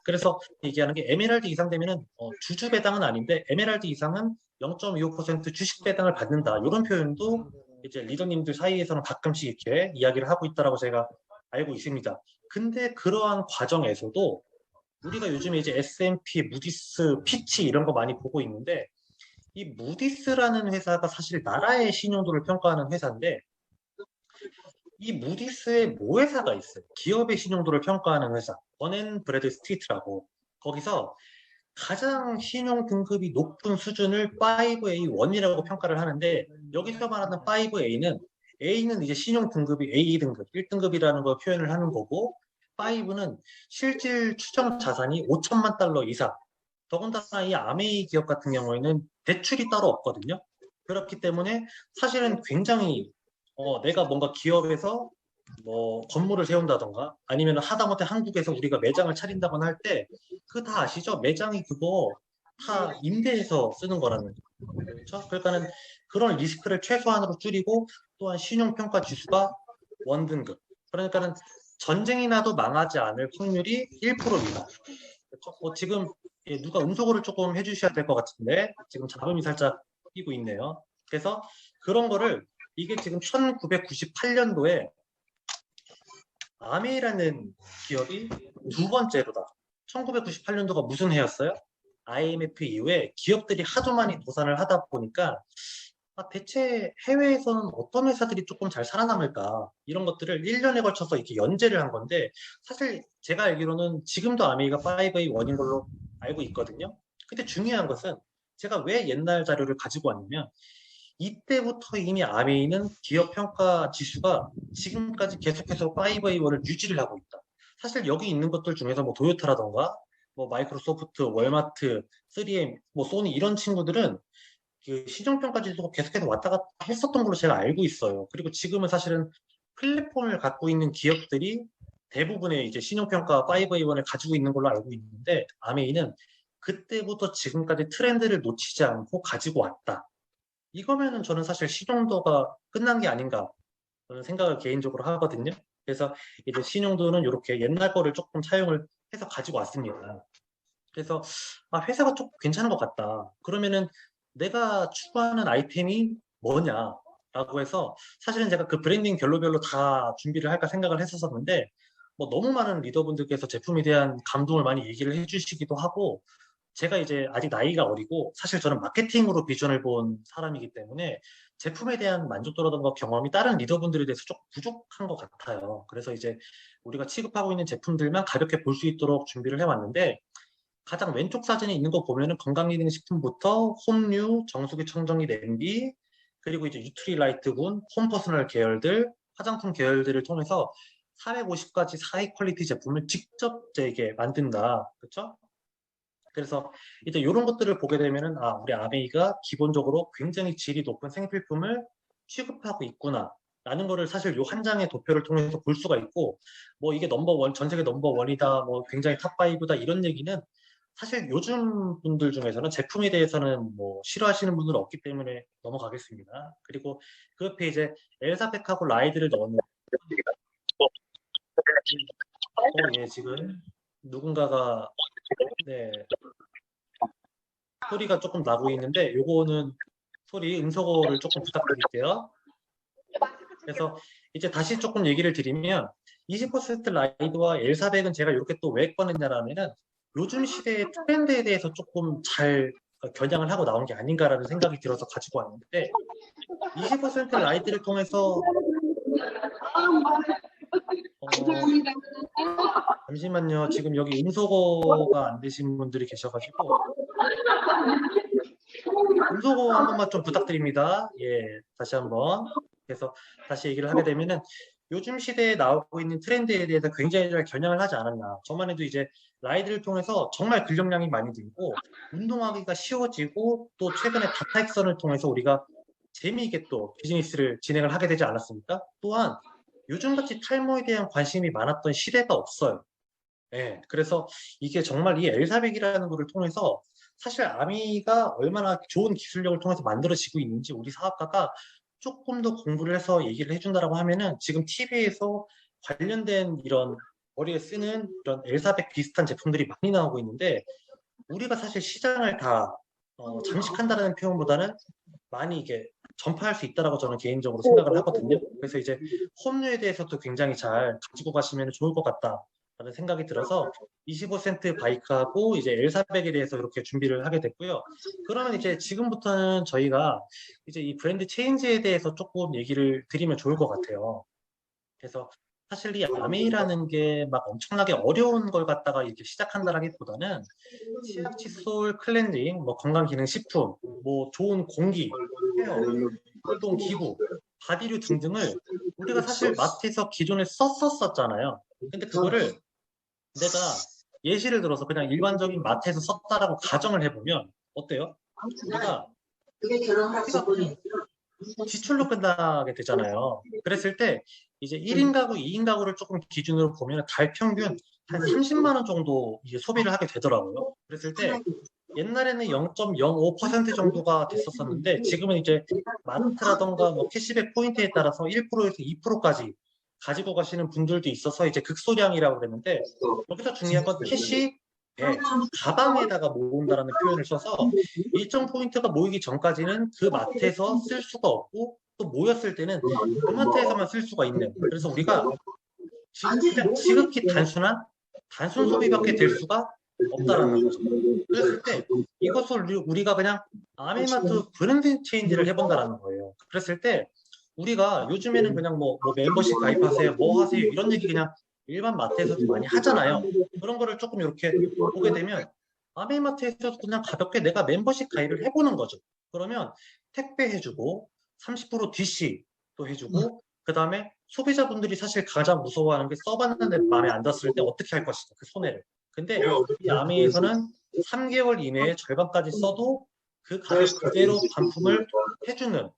그래서 얘기하는 게 에메랄드 이상 되면은 주주 배당은 아닌데 에메랄드 이상은 0.25% 주식 배당을 받는다. 이런 표현도 이제 리더님들 사이에서는 가끔씩 이렇게 이야기를 하고 있다라고 제가 알고 있습니다. 근데 그러한 과정에서도 우리가 요즘에 이제 S&P, 무디스, 피치 이런 거 많이 보고 있는데 이 무디스라는 회사가 사실 나라의 신용도를 평가하는 회사인데 이 무디스에 모회사가 있어요. 기업의 신용도를 평가하는 회사. 버넨 브래드 스트리트라고. 거기서 가장 신용 등급이 높은 수준을 5A1이라고 평가를 하는데 여기서 말하는 5A는 A는 이제 신용 등급이 A 등급, 1등급이라는 걸 표현을 하는 거고 5는 실질 추정 자산이 5천만 달러 이상. 더군다나 이 아메이 기업 같은 경우에는 대출이 따로 없거든요. 그렇기 때문에 사실은 굉장히 내가 뭔가 기업에서 뭐 건물을 세운다던가 아니면 하다못해 한국에서 우리가 매장을 차린다거나 할 때 그거 다 아시죠? 매장이 그거 다 임대해서 쓰는 거라는 거죠. 그렇죠? 그러니까는 그런 리스크를 최소한으로 줄이고 또한 신용평가 지수가 원등급. 그러니까는 전쟁이 나도 망하지 않을 확률이 1% 미만. 그렇죠? 지금 누가 음소거를 조금 해주셔야 될 것 같은데 지금 잡음이 살짝 끼고 있네요. 그래서 그런 거를 이게 지금 1998년도에 아메이라는 기업이 두 번째로다. 1998년도가 무슨 해였어요? IMF 이후에 기업들이 하도 많이 도산을 하다 보니까 대체 해외에서는 어떤 회사들이 조금 잘 살아남을까 이런 것들을 1년에 걸쳐서 이렇게 연재를 한 건데 사실 제가 알기로는 지금도 아메이가 5A1인 걸로 알고 있거든요. 근데 중요한 것은 제가 왜 옛날 자료를 가지고 왔냐면 이때부터 이미 아메이는 기업 평가 지수가 지금까지 계속해서 5A1을 유지를 하고 있다. 사실 여기 있는 것들 중에서 뭐 도요타라던가 뭐 마이크로소프트, 월마트, 3M, 뭐 소니 이런 친구들은 그 시정평가 지수가 계속해서 왔다 갔다 했었던 걸로 제가 알고 있어요. 그리고 지금은 사실은 플랫폼을 갖고 있는 기업들이 대부분의 이제 신용평가 5A1을 가지고 있는 걸로 알고 있는데 아메이는 그때부터 지금까지 트렌드를 놓치지 않고 가지고 왔다. 이거면은 저는 사실 신용도가 끝난 게 아닌가 저는 생각을 개인적으로 하거든요. 그래서 이제 신용도는 이렇게 옛날 거를 조금 차용을 해서 가지고 왔습니다. 그래서 회사가 좀 괜찮은 것 같다. 그러면은 내가 추구하는 아이템이 뭐냐? 라고 해서 사실은 제가 그 브랜딩 결로별로 다 준비를 할까 생각을 했었었는데 뭐 너무 많은 리더분들께서 제품에 대한 감동을 많이 얘기를 해주시기도 하고 제가 이제 아직 나이가 어리고 사실 저는 마케팅으로 비전을 본 사람이기 때문에 제품에 대한 만족도라든가 경험이 다른 리더분들에 대해서 조금 부족한 것 같아요. 그래서 이제 우리가 취급하고 있는 제품들만 가볍게 볼 수 있도록 준비를 해왔는데 가장 왼쪽 사진에 있는 거 보면은 건강기능식품부터 홈류, 정수기 청정기 냄비, 그리고 이제 뉴트리라이트군, 홈퍼스널 계열들, 화장품 계열들을 통해서 450가지 하이 퀄리티 제품을 직접 이게 만든다. 그렇죠? 그래서 이제 이런 것들을 보게 되면은 아, 우리 아메이가 기본적으로 굉장히 질이 높은 생필품을 취급하고 있구나. 라는 거를 사실 요 한 장의 도표를 통해서 볼 수가 있고, 뭐 이게 넘버원, 전 세계 넘버원이다, 뭐 굉장히 탑5다, 이런 얘기는 사실 요즘 분들 중에서는 제품에 대해서는 뭐 싫어하시는 분들은 없기 때문에 넘어가겠습니다. 그리고 그 옆에 이제 엘사백하고 라이드를 넣었는데, 예, 지금 누군가가, 네, 소리가 조금 나고 있는데, 요거는 소리 음소거를 조금 부탁드릴게요. 그래서 이제 다시 조금 얘기를 드리면 20% 라이드와 L400은 제가 이렇게 또 왜 꺼냈냐라면은 요즘 시대의 트렌드에 대해서 조금 잘 겨냥을 하고 나온 게 아닌가라는 생각이 들어서 가지고 왔는데 20% 라이드를 통해서 잠시만요. 지금 여기 음소거가 안 되신 분들이 계셔가지고 음소거 한 번만 좀 부탁드립니다. 예, 다시 한번. 그래서 다시 얘기를 하게 되면은 요즘 시대에 나오고 있는 트렌드에 대해서 굉장히 잘 겨냥을 하지 않았나. 저만 해도 이제 라이드를 통해서 정말 근력량이 많이 들고 운동하기가 쉬워지고 또 최근에 다타 액션을 통해서 우리가 재미있게 또 비즈니스를 진행을 하게 되지 않았습니까? 또한 요즘같이 탈모에 대한 관심이 많았던 시대가 없어요. 예, 그래서 이게 정말 이 L400이라는 거를 통해서 사실 아미가 얼마나 좋은 기술력을 통해서 만들어지고 있는지 우리 사업가가 조금 더 공부를 해서 얘기를 해준다라고 하면은 지금 TV에서 관련된 이런 머리에 쓰는 이런 L400 비슷한 제품들이 많이 나오고 있는데 우리가 사실 시장을 다 장식한다는 표현보다는 많이 이게 전파할 수 있다라고 저는 개인적으로 생각을 하거든요. 그래서 이제 홈류에 대해서도 굉장히 잘 가지고 가시면 좋을 것 같다라는 생각이 들어서 25센트 바이크하고 이제 L400에 대해서 이렇게 준비를 하게 됐고요. 그러면 이제 지금부터는 저희가 이제 이 브랜드 체인지에 대해서 조금 얘기를 드리면 좋을 것 같아요. 그래서 사실 이 아메이라는 게 막 엄청나게 어려운 걸 갖다가 이렇게 시작한다라기보다는 치약, 칫솔, 클렌징, 뭐 건강기능식품, 뭐 좋은 공기, 헤어, 활동 기구, 바디류 등등을 우리가 사실 마트에서 기존에 썼었잖아요. 근데 그거를 내가 예시를 들어서 그냥 일반적인 마트에서 썼다라고 가정을 해보면 어때요? 우리가 지출로 끝나게 되잖아요. 그랬을 때 이제 1인 가구, 2인 가구를 조금 기준으로 보면 달 평균 한 30만 원 정도 이제 소비를 하게 되더라고요. 그랬을 때 옛날에는 0.05% 정도가 됐었었는데 지금은 이제 마트라던가 뭐 캐시백 포인트에 따라서 1%에서 2%까지 가지고 가시는 분들도 있어서 이제 극소량이라고 그랬는데 여기서 중요한 건 캐시백, 가방에다가 모은다라는 표현을 써서 일정 포인트가 모이기 전까지는 그 마트에서 쓸 수가 없고 또 모였을 때는 그 마트에서만 쓸 수가 있는 그래서 우리가 그냥 지극히 단순한 단순 소비밖에 될 수가 없다라는 거죠. 그랬을 때 이것을 우리가 그냥 아미마트 브랜드 체인지를 해본다라는 거예요. 그랬을 때 우리가 요즘에는 그냥 뭐 멤버십 가입하세요, 뭐 하세요 이런 얘기 그냥 일반 마트에서도 많이 하잖아요. 그런 거를 조금 이렇게 보게 되면 아미마트에서도 그냥 가볍게 내가 멤버십 가입을 해보는 거죠. 그러면 택배 해주고 30% DC 또 해주고 그 다음에 소비자분들이 사실 가장 무서워하는 게 써봤는데 마음에 안 들었을 때 어떻게 할 것이다. 그 손해를. 근데 이 아미에서는 3개월 이내에 절반까지 써도 그 가격 그대로 반품을 해주는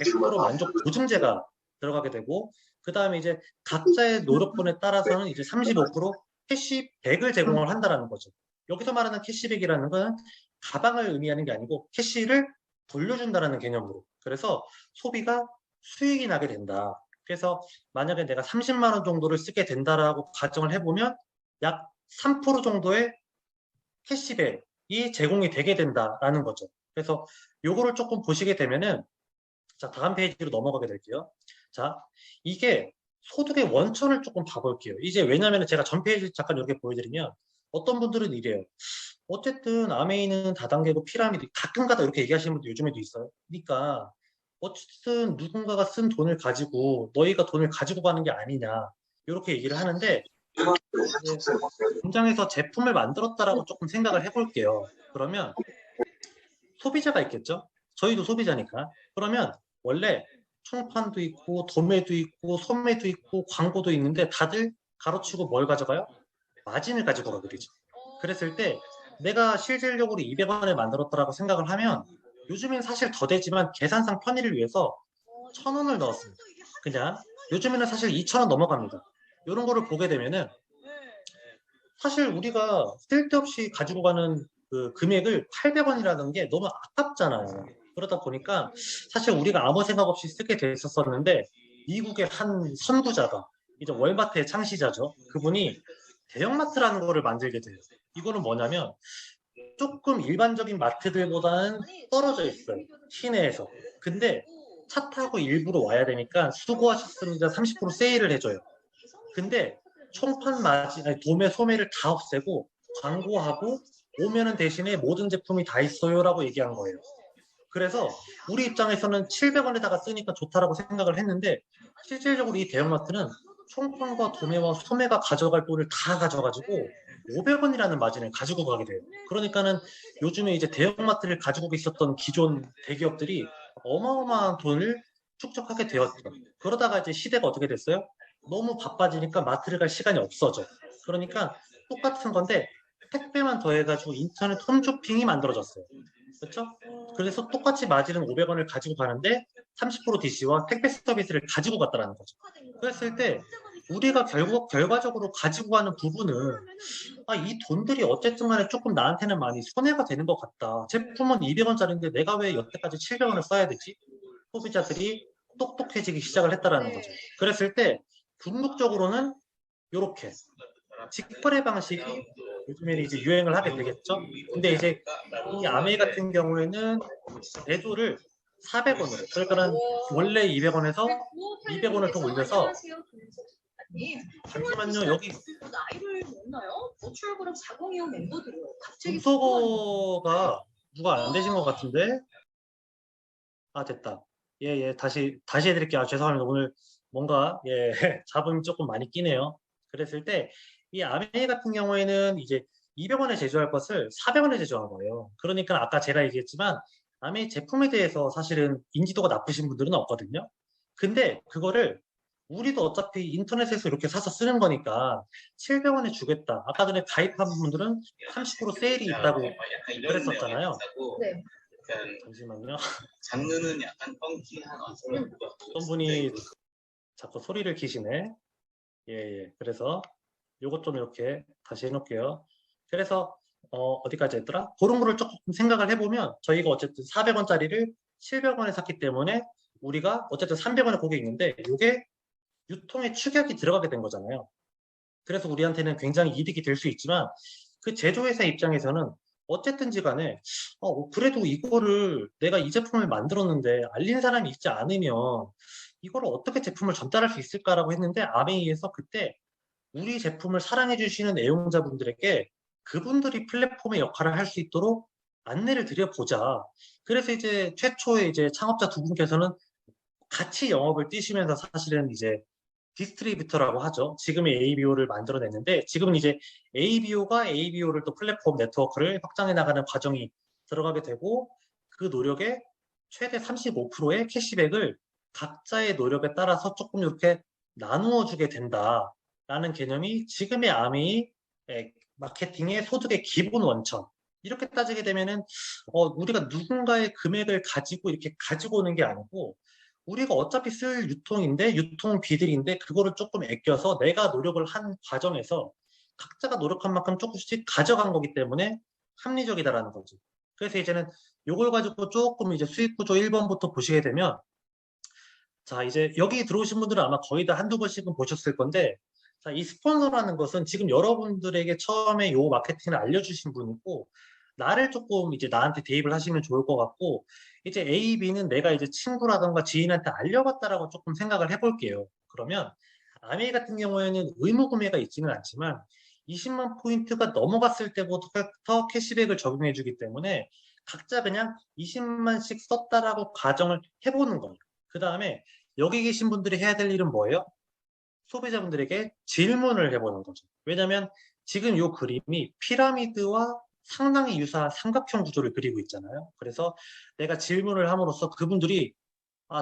100% 만족 보증제가 들어가게 되고 그 다음에 이제 각자의 노력분에 따라서는 이제 35% 캐시백을 제공을 한다라는 거죠. 여기서 말하는 캐시백이라는 건 가방을 의미하는 게 아니고 캐시를 돌려준다라는 개념으로. 그래서 소비가 수익이 나게 된다. 그래서 만약에 내가 30만 원 정도를 쓰게 된다라고 가정을 해보면 약 3% 정도의 캐시백이 제공이 되게 된다라는 거죠. 그래서 요거를 조금 보시게 되면은 자, 다음 페이지로 넘어가게 될게요. 자, 이게 소득의 원천을 조금 봐볼게요. 이제 왜냐면 제가 전 페이지 잠깐 이렇게 보여드리면 어떤 분들은 이래요. 어쨌든 아메이는 다단계고 피라미드 가끔가다 이렇게 얘기하시는 분도 요즘에도 있어요. 그러니까 어쨌든 누군가가 쓴 돈을 가지고 너희가 돈을 가지고 가는 게 아니냐 이렇게 얘기를 하는데 이제 공장에서 제품을 만들었다라고 조금 생각을 해볼게요. 그러면 소비자가 있겠죠? 저희도 소비자니까. 그러면 원래 총판도 있고 도매도 있고 소매도 있고 광고도 있는데 다들 가로치고 뭘 가져가요? 마진을 가지고 가게 되죠. 그랬을 때 내가 실질적으로 200원에 만들었다라고 생각을 하면 요즘엔 사실 더 되지만 계산상 편의를 위해서 1,000원을 넣었습니다. 그냥 요즘에는 사실 2,000원 넘어갑니다. 이런 거를 보게 되면은 사실 우리가 쓸데없이 가지고 가는 그 금액을 800원이라는 게 너무 아깝잖아요. 그러다 보니까 사실 우리가 아무 생각 없이 쓰게 됐었었는데 미국의 한 선구자가 이제 월마트의 창시자죠. 그분이 대형마트라는 거를 만들게 돼요. 이거는 뭐냐면 조금 일반적인 마트들보다는 떨어져 있어요. 시내에서. 근데 차 타고 일부러 와야 되니까 수고하셨습니다. 30% 세일을 해줘요. 근데 총판 마진, 아니, 도매 소매를 다 없애고 광고하고 오면은 대신에 모든 제품이 다 있어요라고 얘기한 거예요. 그래서 우리 입장에서는 700원에다가 쓰니까 좋다라고 생각을 했는데 실질적으로 이 대형마트는 총판과 도매와 소매가 가져갈 돈을 다 가져가지고 500원이라는 마진을 가지고 가게 돼요. 그러니까는 요즘에 이제 대형마트를 가지고 있었던 기존 대기업들이 어마어마한 돈을 축적하게 되었죠. 그러다가 이제 시대가 어떻게 됐어요? 너무 바빠지니까 마트를 갈 시간이 없어져. 그러니까 똑같은 건데 택배만 더해가지고 인터넷 홈쇼핑이 만들어졌어요. 그렇죠? 그래서 똑같이 마진은 500원을 가지고 가는데 30% DC와 택배 서비스를 가지고 갔다라는 거죠. 그랬을 때 우리가 결과적으로 가지고 가는 부분은 이 돈들이 어쨌든 간에 조금 나한테는 많이 손해가 되는 것 같다. 제품은 200원짜리인데 내가 왜 여태까지 700원을 써야 되지? 소비자들이 똑똑해지기 시작을 했다라는 거죠. 그랬을 때 궁극적으로는 이렇게 직거래 방식이 요즘에는 이제 유행을 하게 되겠죠. 근데 이제 이 아메이 같은 경우에는 대조를 400원으로, 그러니까는 원래 200원에서 200원을 더 올려서 잠시만요. 여기 나이를 먹나요? 노출 그룹 4025 멤버들이요. 갑자기 문서가 누가 안 되신 것 같은데? 됐다. 예, 다시 해드릴게요. 죄송합니다. 오늘 뭔가, 잡음이 조금 많이 끼네요. 그랬을 때, 이 아메이 같은 경우에는 이제 200원에 제조할 것을 400원에 제조한 거예요. 그러니까 아까 제가 얘기했지만, 아메이 제품에 대해서 사실은 인지도가 나쁘신 분들은 없거든요. 근데 그거를 우리도 어차피 인터넷에서 이렇게 사서 쓰는 거니까 700원에 주겠다. 아까 전에 가입한 분들은 30% 세일이 있다고 그랬었잖아요. 네. 잠시만요. 장르는 약간 펑키한 어떤 분이 자꾸 소리를 키시네. 예. 그래서 요것 좀 이렇게 다시 해놓을게요. 그래서 어디까지 했더라? 그런 거를 조금 생각을 해보면 저희가 어쨌든 400원짜리를 700원에 샀기 때문에 우리가 어쨌든 300원에 고객이 있는데 이게 유통에 축약이 들어가게 된 거잖아요. 그래서 우리한테는 굉장히 이득이 될 수 있지만 그 제조회사 입장에서는 어쨌든지 간에 그래도 이거를 내가 이 제품을 만들었는데 알린 사람이 있지 않으면 이거를 어떻게 제품을 전달할 수 있을까라고 했는데 아메이에서 그때 우리 제품을 사랑해 주시는 애용자분들에게 그분들이 플랫폼의 역할을 할 수 있도록 안내를 드려보자. 그래서 이제 최초의 이제 창업자 두 분께서는 같이 영업을 뛰시면서 사실은 이제 디스트리뷰터라고 하죠. 지금의 ABO를 만들어냈는데 지금은 이제 ABO가 ABO를 또 플랫폼 네트워크를 확장해 나가는 과정이 들어가게 되고 그 노력에 최대 35%의 캐시백을 각자의 노력에 따라서 조금 이렇게 나누어 주게 된다라는 개념이 지금의 아메이 마케팅의 소득의 기본 원천. 이렇게 따지게 되면은 우리가 누군가의 금액을 가지고 이렇게 가지고 오는 게 아니고 우리가 어차피 쓸 유통인데 유통비들인데 그거를 조금 아껴서 내가 노력을 한 과정에서 각자가 노력한 만큼 조금씩 가져간 거기 때문에 합리적이다라는 거죠. 그래서 이제는 이걸 가지고 조금 이제 수익 구조 1번부터 보시게 되면 자 이제 여기 들어오신 분들은 아마 거의 다 한두 번씩은 보셨을 건데 자, 이 스폰서라는 것은 지금 여러분들에게 처음에 요 마케팅을 알려주신 분이고 나를 조금 이제 나한테 대입을 하시면 좋을 것 같고, 이제 A, B는 내가 이제 친구라던가 지인한테 알려봤다라고 조금 생각을 해볼게요. 그러면 아메이 같은 경우에는 의무 구매가 있지는 않지만 20만 포인트가 넘어갔을 때부터 캐시백을 적용해주기 때문에 각자 그냥 20만씩 썼다라고 가정을 해보는 거예요. 그 다음에 여기 계신 분들이 해야 될 일은 뭐예요? 소비자분들에게 질문을 해보는 거죠. 왜냐면 지금 이 그림이 피라미드와 상당히 유사한 삼각형 구조를 그리고 있잖아요. 그래서 내가 질문을 함으로써 그분들이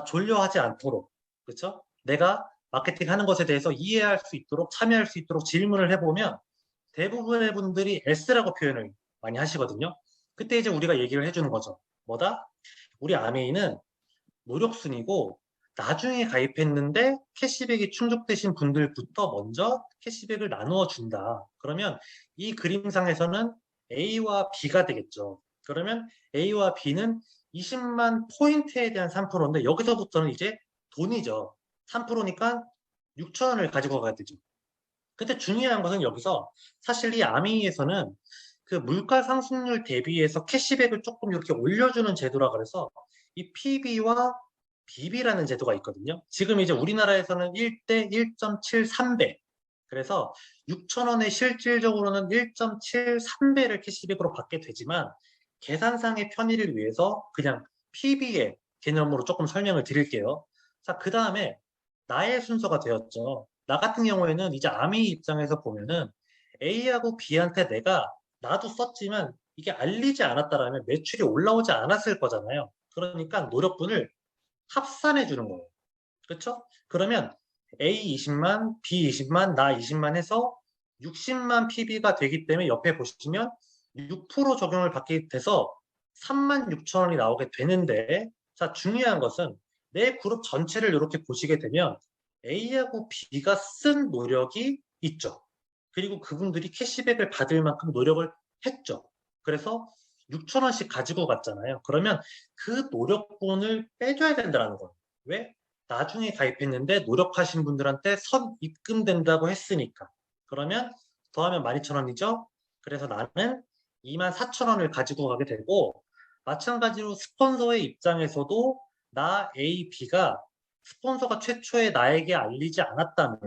졸려하지 않도록, 그렇죠? 내가 마케팅 하는 것에 대해서 이해할 수 있도록, 참여할 수 있도록 질문을 해보면 대부분의 분들이 S라고 표현을 많이 하시거든요. 그때 이제 우리가 얘기를 해주는 거죠. 뭐다? 우리 아메이는 노력순이고 나중에 가입했는데 캐시백이 충족되신 분들부터 먼저 캐시백을 나누어 준다. 그러면 이 그림상에서는 A와 B가 되겠죠. 그러면 A와 B는 20만 포인트에 대한 3%인데 여기서부터는 이제 돈이죠. 3%니까 6천 원을 가지고 가야 되죠. 근데 중요한 것은 여기서 사실 이 아미에서는 그 물가 상승률 대비해서 캐시백을 조금 이렇게 올려주는 제도라 그래서 이 PB와 BB라는 제도가 있거든요. 지금 이제 우리나라에서는 1대 1.73배. 그래서 6천 원에 실질적으로는 1.73배를 캐시백으로 받게 되지만 계산상의 편의를 위해서 그냥 PB의 개념으로 조금 설명을 드릴게요. 자, 그 다음에 나의 순서가 되었죠. 나 같은 경우에는 이제 아미 입장에서 보면은 A하고 B한테 내가 나도 썼지만 이게 알리지 않았다라면 매출이 올라오지 않았을 거잖아요. 그러니까 노력분을 합산해 주는 거예요. 그렇죠? 그러면 A 20만, B 20만, 나 20만 해서 60만 PB가 되기 때문에 옆에 보시면 6% 적용을 받게 돼서 3만 6천 원이 나오게 되는데 자, 중요한 것은 내 그룹 전체를 이렇게 보시게 되면 A하고 B가 쓴 노력이 있죠. 그리고 그분들이 캐시백을 받을 만큼 노력을 했죠. 그래서 6천 원씩 가지고 갔잖아요. 그러면 그 노력분을 빼줘야 된다는 거예요. 왜? 나중에 가입했는데 노력하신 분들한테 선 입금된다고 했으니까. 그러면 더하면 12,000원이죠. 그래서 나는 24,000원을 가지고 가게 되고 마찬가지로 스폰서의 입장에서도 나 A, B가 스폰서가 최초에 나에게 알리지 않았다면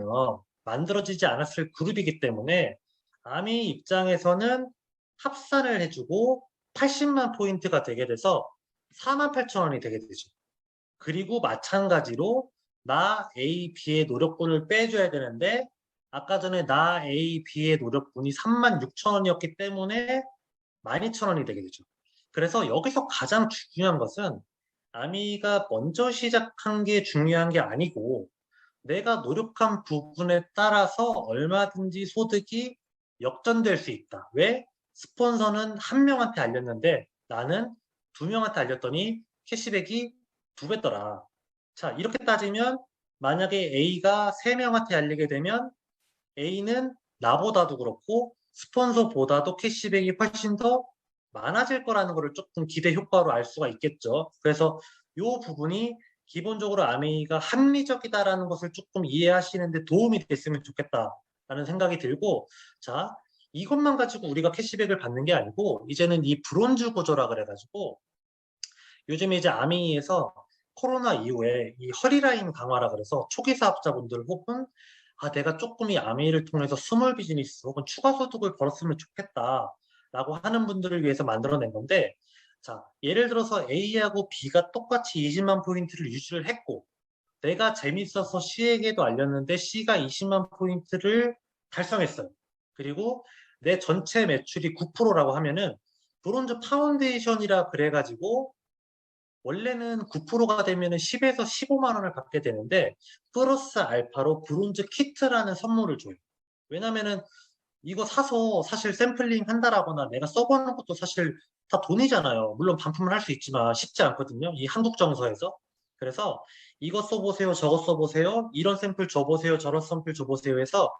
만들어지지 않았을 그룹이기 때문에 아미 입장에서는 합산을 해주고 80만 포인트가 되게 돼서 48,000원이 되게 되죠. 그리고 마찬가지로 나 A, B의 노력분을 빼줘야 되는데 아까 전에 나 A, B의 노력분이 36,000원이었기 때문에 12,000원이 되게 되죠. 그래서 여기서 가장 중요한 것은 아미가 먼저 시작한 게 중요한 게 아니고 내가 노력한 부분에 따라서 얼마든지 소득이 역전될 수 있다. 왜? 스폰서는 한 명한테 알렸는데 나는 두 명한테 알렸더니 캐시백이 두 배더라. 자, 이렇게 따지면 만약에 A가 세 명한테 알리게 되면 A는 나보다도 그렇고 스폰서보다도 캐시백이 훨씬 더 많아질 거라는 것을 조금 기대 효과로 알 수가 있겠죠. 그래서 이 부분이 기본적으로 아메이가 합리적이다라는 것을 조금 이해하시는데 도움이 됐으면 좋겠다라는 생각이 들고, 자, 이것만 가지고 우리가 캐시백을 받는 게 아니고 이제는 이 브론즈 구조라 그래가지고 요즘에 이제 아메이에서 코로나 이후에 이 허리라인 강화라 그래서 초기 사업자분들 혹은 내가 조금 이 아메이를 통해서 스몰 비즈니스 혹은 추가 소득을 벌었으면 좋겠다라고 하는 분들을 위해서 만들어낸 건데, 자, 예를 들어서 A하고 B가 똑같이 20만 포인트를 유지를 했고, 내가 재밌어서 C에게도 알렸는데 C가 20만 포인트를 달성했어요. 그리고 내 전체 매출이 9%라고 하면은 브론즈 파운데이션이라 그래가지고 원래는 9%가 되면은 10에서 15만 원을 받게 되는데 플러스 알파로 브론즈 키트라는 선물을 줘요. 왜냐면은 이거 사서 사실 샘플링 한다라거나 내가 써보는 것도 사실 다 돈이잖아요. 물론 반품을 할 수 있지만 쉽지 않거든요. 이 한국 정서에서. 그래서 이거 써보세요, 저거 써보세요, 이런 샘플 줘보세요, 저런 샘플 줘보세요 해서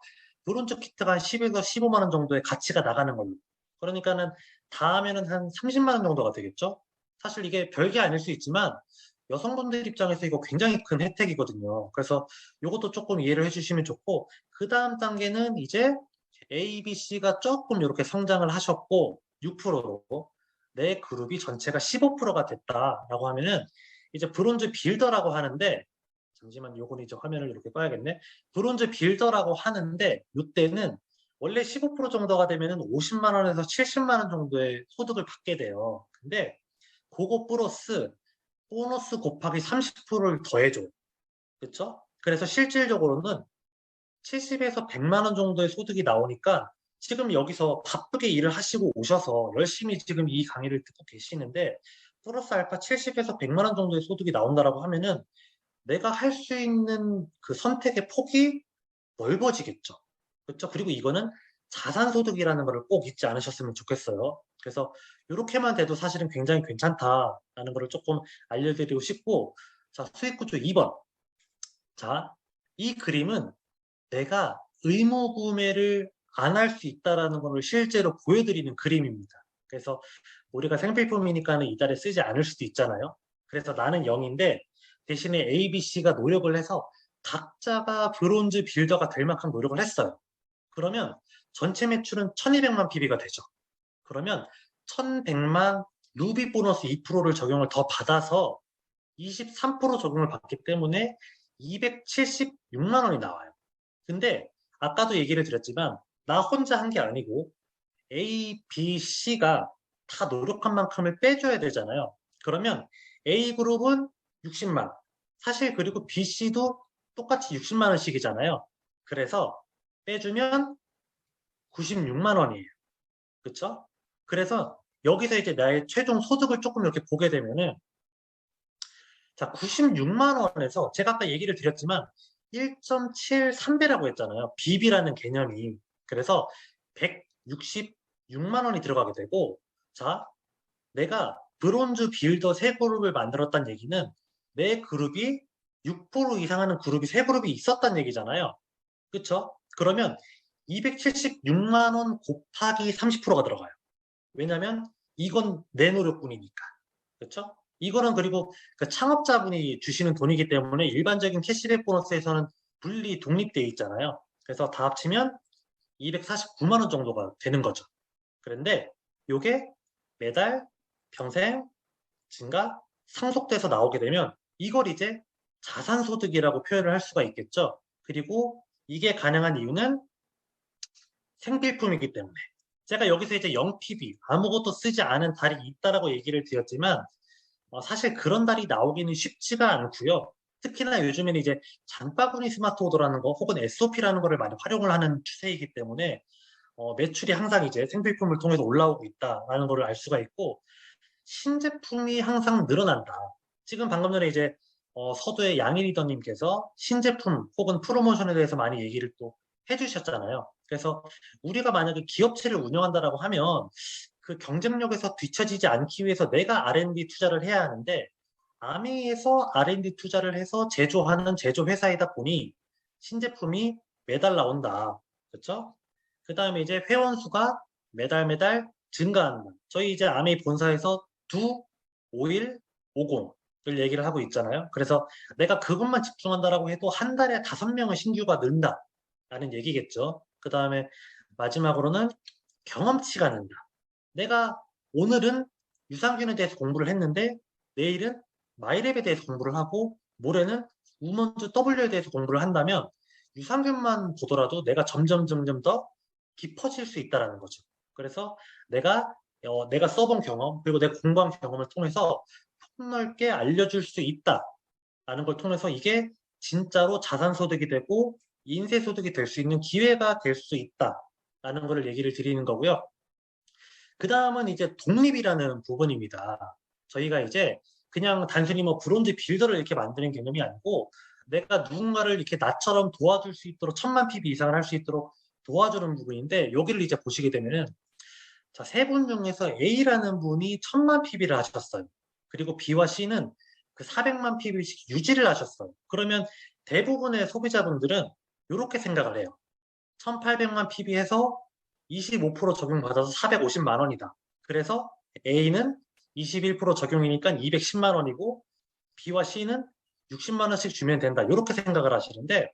브론즈 키트가 한 10에서 15만 원 정도의 가치가 나가는 걸로. 그러니까는 다 하면은 한 30만 원 정도가 되겠죠? 사실 이게 별게 아닐 수 있지만 여성분들 입장에서 이거 굉장히 큰 혜택이거든요. 그래서 이것도 조금 이해를 해주시면 좋고, 그 다음 단계는 이제 A, B, C가 조금 이렇게 성장을 하셨고 6%로 내 그룹이 전체가 15%가 됐다라고 하면은 이제 브론즈 빌더라고 하는데, 잠시만 요거는 이제 화면을 이렇게 꺼야겠네. 브론즈 빌더라고 하는데 이때는 원래 15% 정도가 되면은 50만 원에서 70만 원 정도의 소득을 받게 돼요. 근데 그거 플러스 보너스 곱하기 30%를 더해줘. 그렇죠? 그래서 실질적으로는 70에서 100만 원 정도의 소득이 나오니까 지금 여기서 바쁘게 일을 하시고 오셔서 열심히 지금 이 강의를 듣고 계시는데 플러스 알파 70에서 100만 원 정도의 소득이 나온다라고 하면은 내가 할 수 있는 그 선택의 폭이 넓어지겠죠. 그렇죠? 그리고 이거는 자산소득이라는 것을 꼭 잊지 않으셨으면 좋겠어요. 그래서 이렇게만 돼도 사실은 굉장히 괜찮다라는 것을 조금 알려드리고 싶고, 자, 수익구조 2번. 자, 이 그림은 내가 의무 구매를 안 할 수 있다라는 것을 실제로 보여드리는 그림입니다. 그래서 우리가 생필품이니까는 이달에 쓰지 않을 수도 있잖아요. 그래서 나는 0인데 대신에 A, B, C가 노력을 해서 각자가 브론즈 빌더가 될 만큼 노력을 했어요. 그러면 전체 매출은 1200만 PB가 되죠. 그러면 1100만 루비 보너스 2%를 적용을 더 받아서 23% 적용을 받기 때문에 276만 원이 나와요. 근데 아까도 얘기를 드렸지만 나 혼자 한 게 아니고 A, B, C가 다 노력한 만큼을 빼줘야 되잖아요. 그러면 A그룹은 60만. 사실 그리고 B, C도 똑같이 60만 원씩이잖아요. 그래서 빼주면 96만 원이에요. 그쵸? 그래서 여기서 이제 나의 최종 소득을 조금 이렇게 보게 되면은 자, 96만 원에서 제가 아까 얘기를 드렸지만 1.73배라고 했잖아요. BB라는 개념이. 그래서 166만 원이 들어가게 되고, 자, 내가 브론즈 빌더 3그룹을 만들었다는 얘기는 내 그룹이 6% 이상 하는 그룹이 3그룹이 있었다는 얘기잖아요. 그쵸? 그러면 276만 원 곱하기 30%가 들어가요. 왜냐면 이건 내 노력분이니까. 그쵸? 이거는 그리고 그 창업자분이 주시는 돈이기 때문에 일반적인 캐시백 보너스에서는 분리 독립되어 있잖아요. 그래서 다 합치면 249만 원 정도가 되는 거죠. 그런데 이게 매달 평생 증가 상속돼서 나오게 되면 이걸 이제 자산소득이라고 표현을 할 수가 있겠죠. 그리고 이게 가능한 이유는 생필품이기 때문에. 제가 여기서 이제 0PB, 아무것도 쓰지 않은 달이 있다라고 얘기를 드렸지만 사실 그런 달이 나오기는 쉽지가 않고요. 특히나 요즘에는 이제 장바구니 스마트 오더라는 거 혹은 SOP라는 거를 많이 활용을 하는 추세이기 때문에 매출이 항상 이제 생필품을 통해서 올라오고 있다라는 거를 알 수가 있고 신제품이 항상 늘어난다. 지금 방금 전에 이제 서두의 양희 리더님께서 신제품 혹은 프로모션에 대해서 많이 얘기를 또 해주셨잖아요. 그래서 우리가 만약에 기업체를 운영한다라고 하면 그 경쟁력에서 뒤처지지 않기 위해서 내가 R&D 투자를 해야 하는데 아미에서 R&D 투자를 해서 제조하는 제조 회사이다 보니 신제품이 매달 나온다. 그렇죠? 그 다음에 이제 회원 수가 매달 증가한다. 저희 이제 아미 본사에서 두, 5일, 50을 얘기를 하고 있잖아요. 그래서 내가 그것만 집중한다라고 해도 한 달에 5명의 신규가 는다라는 얘기겠죠. 그 다음에 마지막으로는 경험치가 는다. 내가 오늘은 유산균에 대해서 공부를 했는데 내일은 마이랩에 대해서 공부를 하고 모레는 우먼즈 W에 대해서 공부를 한다면 유산균만 보더라도 내가 점점 더 깊어질 수 있다는 거죠. 그래서 내가 써본 경험 그리고 내 공부한 경험을 통해서 폭넓게 알려줄 수 있다라는 걸 통해서 이게 진짜로 자산소득이 되고 인세소득이 될 수 있는 기회가 될 수 있다라는 것을 얘기를 드리는 거고요. 그 다음은 이제 독립이라는 부분입니다. 저희가 이제 그냥 단순히 뭐 브론즈 빌더를 이렇게 만드는 개념이 아니고 내가 누군가를 이렇게 나처럼 도와줄 수 있도록 1000만 PB 이상을 할 수 있도록 도와주는 부분인데 여기를 이제 보시게 되면은 자, 세 분 중에서 A라는 분이 1000만 PB를 하셨어요. 그리고 B와 C는 그 400만 PB씩 유지를 하셨어요. 그러면 대부분의 소비자분들은 이렇게 생각을 해요. 1800만 PB 해서 25% 적용받아서 450만 원이다. 그래서 A는 21% 적용이니까 210만 원이고 B와 C는 60만 원씩 주면 된다. 이렇게 생각을 하시는데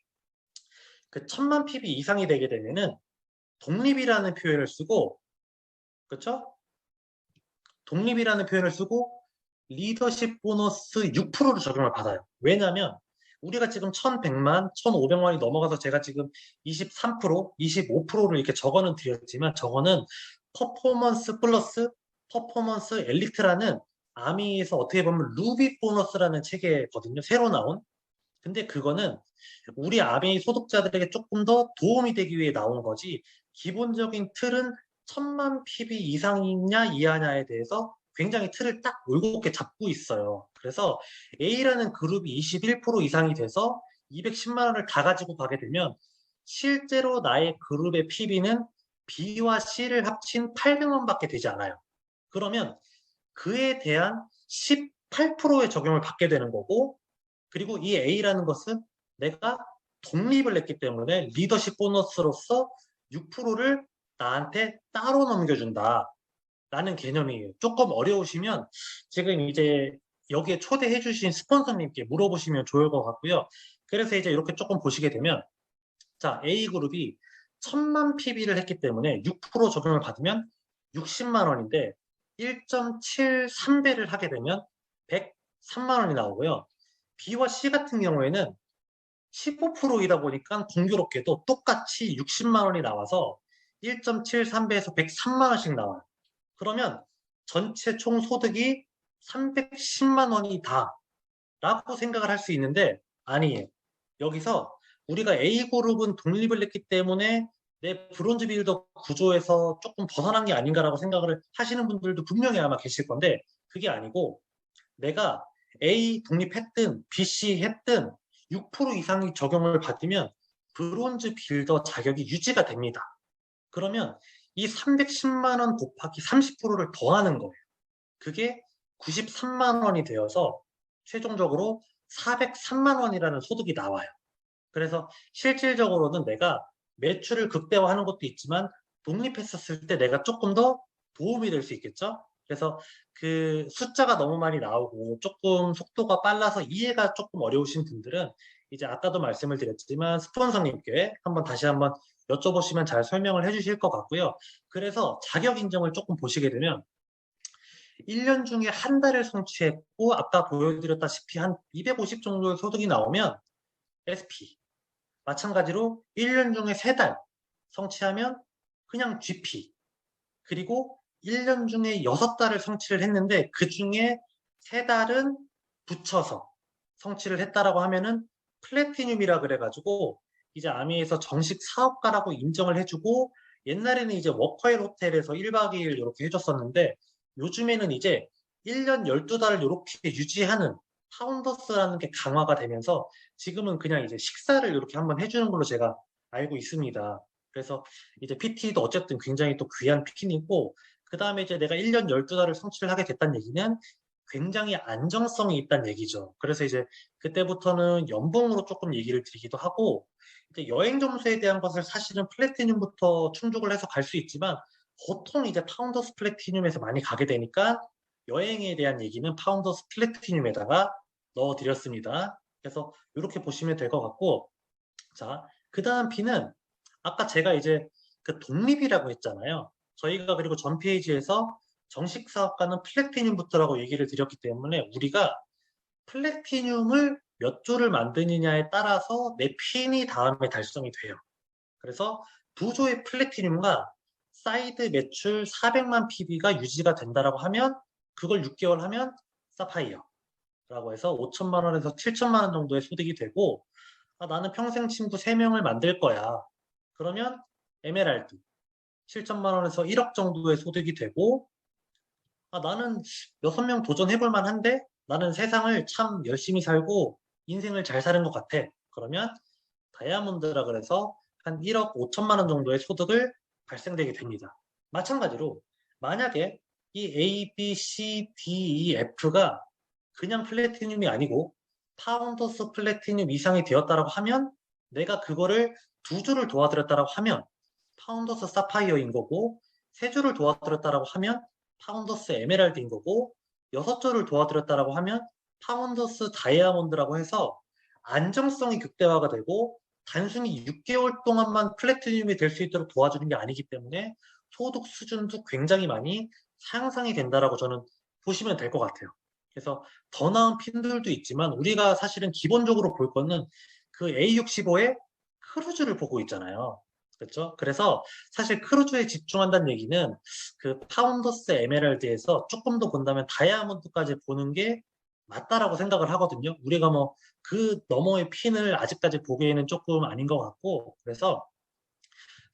그 1000만 PB 이상이 되게 되면은 독립이라는 표현을 쓰고 그렇죠? 독립이라는 표현을 쓰고 리더십 보너스 6%를 적용을 받아요. 왜냐하면 우리가 지금 1100만, 1500만이 넘어가서 제가 지금 23%, 25%를 이렇게 적어는 드렸지만 저거는 퍼포먼스 플러스 퍼포먼스 엘리트라는 아미에서 어떻게 보면 루비 보너스라는 체계거든요. 새로 나온. 근데 그거는 우리 아미 소득자들에게 조금 더 도움이 되기 위해 나온 거지 기본적인 틀은 1000만 PB 이상이냐 이하냐에 대해서 굉장히 틀을 딱 올곧게 잡고 있어요. 그래서 A라는 그룹이 21% 이상이 돼서 210만 원을 다 가지고 가게 되면 실제로 나의 그룹의 PB는 B와 C를 합친 800만밖에 되지 않아요. 그러면 그에 대한 18%의 적용을 받게 되는 거고, 그리고 이 A라는 것은 내가 독립을 했기 때문에 리더십 보너스로서 6%를 나한테 따로 넘겨준다. 라는 개념이에요. 조금 어려우시면 지금 이제 여기에 초대해 주신 스폰서님께 물어보시면 좋을 것 같고요. 그래서 이제 이렇게 조금 보시게 되면 자, A그룹이 1000만 PB를 했기 때문에 6% 적용을 받으면 60만 원인데 1.73배를 하게 되면 103만 원이 나오고요. B와 C 같은 경우에는 15%이다 보니까 공교롭게도 똑같이 60만 원이 나와서 1.73배에서 103만 원씩 나와요. 그러면 전체 총 소득이 310만 원이다 라고 생각을 할 수 있는데 아니에요. 여기서 우리가 A그룹은 독립을 했기 때문에 내 브론즈 빌더 구조에서 조금 벗어난 게 아닌가라고 생각을 하시는 분들도 분명히 아마 계실 건데 그게 아니고 내가 A 독립했든 BC 했든 6% 이상의 적용을 받으면 브론즈 빌더 자격이 유지가 됩니다. 그러면 이 310만 원 곱하기 30%를 더하는 거예요. 그게 93만 원이 되어서 최종적으로 403만 원이라는 소득이 나와요. 그래서 실질적으로는 내가 매출을 극대화하는 것도 있지만 독립했었을 때 내가 조금 더 도움이 될 수 있겠죠? 그래서 그 숫자가 너무 많이 나오고 조금 속도가 빨라서 이해가 조금 어려우신 분들은 이제 아까도 말씀을 드렸지만 스폰서님께 다시 한번 여쭤보시면 잘 설명을 해주실 것 같고요. 그래서 자격 인정을 조금 보시게 되면 1년 중에 한 달을 성취했고 아까 보여드렸다시피 한 250 정도의 소득이 나오면 SP 마찬가지로 1년 중에 3달 성취하면 그냥 GP 그리고 1년 중에 6달을 성취를 했는데 그 중에 3달은 붙여서 성취를 했다라고 하면은 플래티늄이라 그래가지고 이제 아미에서 정식 사업가라고 인정을 해주고 옛날에는 이제 워커힐 호텔에서 1박 2일 이렇게 해줬었는데 요즘에는 이제 1년 12달을 이렇게 유지하는 파운더스라는 게 강화가 되면서 지금은 그냥 이제 식사를 이렇게 한번 해주는 걸로 제가 알고 있습니다. 그래서 이제 PT도 어쨌든 굉장히 또 귀한 PT이고 그 다음에 이제 내가 1년 12달을 성취를 하게 됐다는 얘기는 굉장히 안정성이 있다는 얘기죠. 그래서 이제 그때부터는 연봉으로 조금 얘기를 드리기도 하고 이제 여행 점수에 대한 것을 사실은 플래티늄부터 충족을 해서 갈 수 있지만 보통 이제 파운더스 플래티늄에서 많이 가게 되니까 여행에 대한 얘기는 파운더스 플래티늄에다가 넣어드렸습니다. 그래서 이렇게 보시면 될 것 같고 자, 그 다음 B는 아까 제가 이제 그 독립이라고 했잖아요. 저희가 그리고 전 페이지에서 정식 사업가는 플래티늄부터라고 얘기를 드렸기 때문에 우리가 플래티늄을 몇 조를 만드느냐에 따라서 내 핀이 다음에 달성이 돼요. 그래서 두 조의 플래티늄과 사이드 매출 400만 PB가 유지가 된다라고 하면 그걸 6개월 하면 사파이어라고 해서 5천만 원에서 7천만 원 정도의 소득이 되고 나는 평생 친구 3명을 만들 거야. 그러면 에메랄드 7천만 원에서 1억 정도의 소득이 되고 나는 6명 도전해볼 만한데 나는 세상을 참 열심히 살고 인생을 잘 사는 것 같아. 그러면 다이아몬드라 그래서 한 1억 5천만 원 정도의 소득을 발생되게 됩니다. 마찬가지로 만약에 이 A, B, C, D, E, F가 그냥 플래티늄이 아니고 파운더스 플래티늄 이상이 되었다라고 하면 내가 그거를 2주를 도와드렸다라고 하면 파운더스 사파이어인 거고 3주를 도와드렸다라고 하면 파운더스 에메랄드인 거고 6조를 도와드렸다라고 하면 파운더스 다이아몬드라고 해서 안정성이 극대화가 되고 단순히 6개월 동안만 플래티늄이 될 수 있도록 도와주는 게 아니기 때문에 소득 수준도 굉장히 많이 상상이 된다라고 저는 보시면 될 것 같아요. 그래서 더 나은 핀들도 있지만 우리가 사실은 기본적으로 볼 거는 그 A65의 크루즈를 보고 있잖아요. 그렇죠? 그래서 사실 크루즈에 집중한다는 얘기는 그 파운더스 에메랄드에서 조금 더 본다면 다이아몬드까지 보는 게 맞다라고 생각을 하거든요. 우리가 뭐 그 너머의 핀을 아직까지 보기에는 조금 아닌 것 같고, 그래서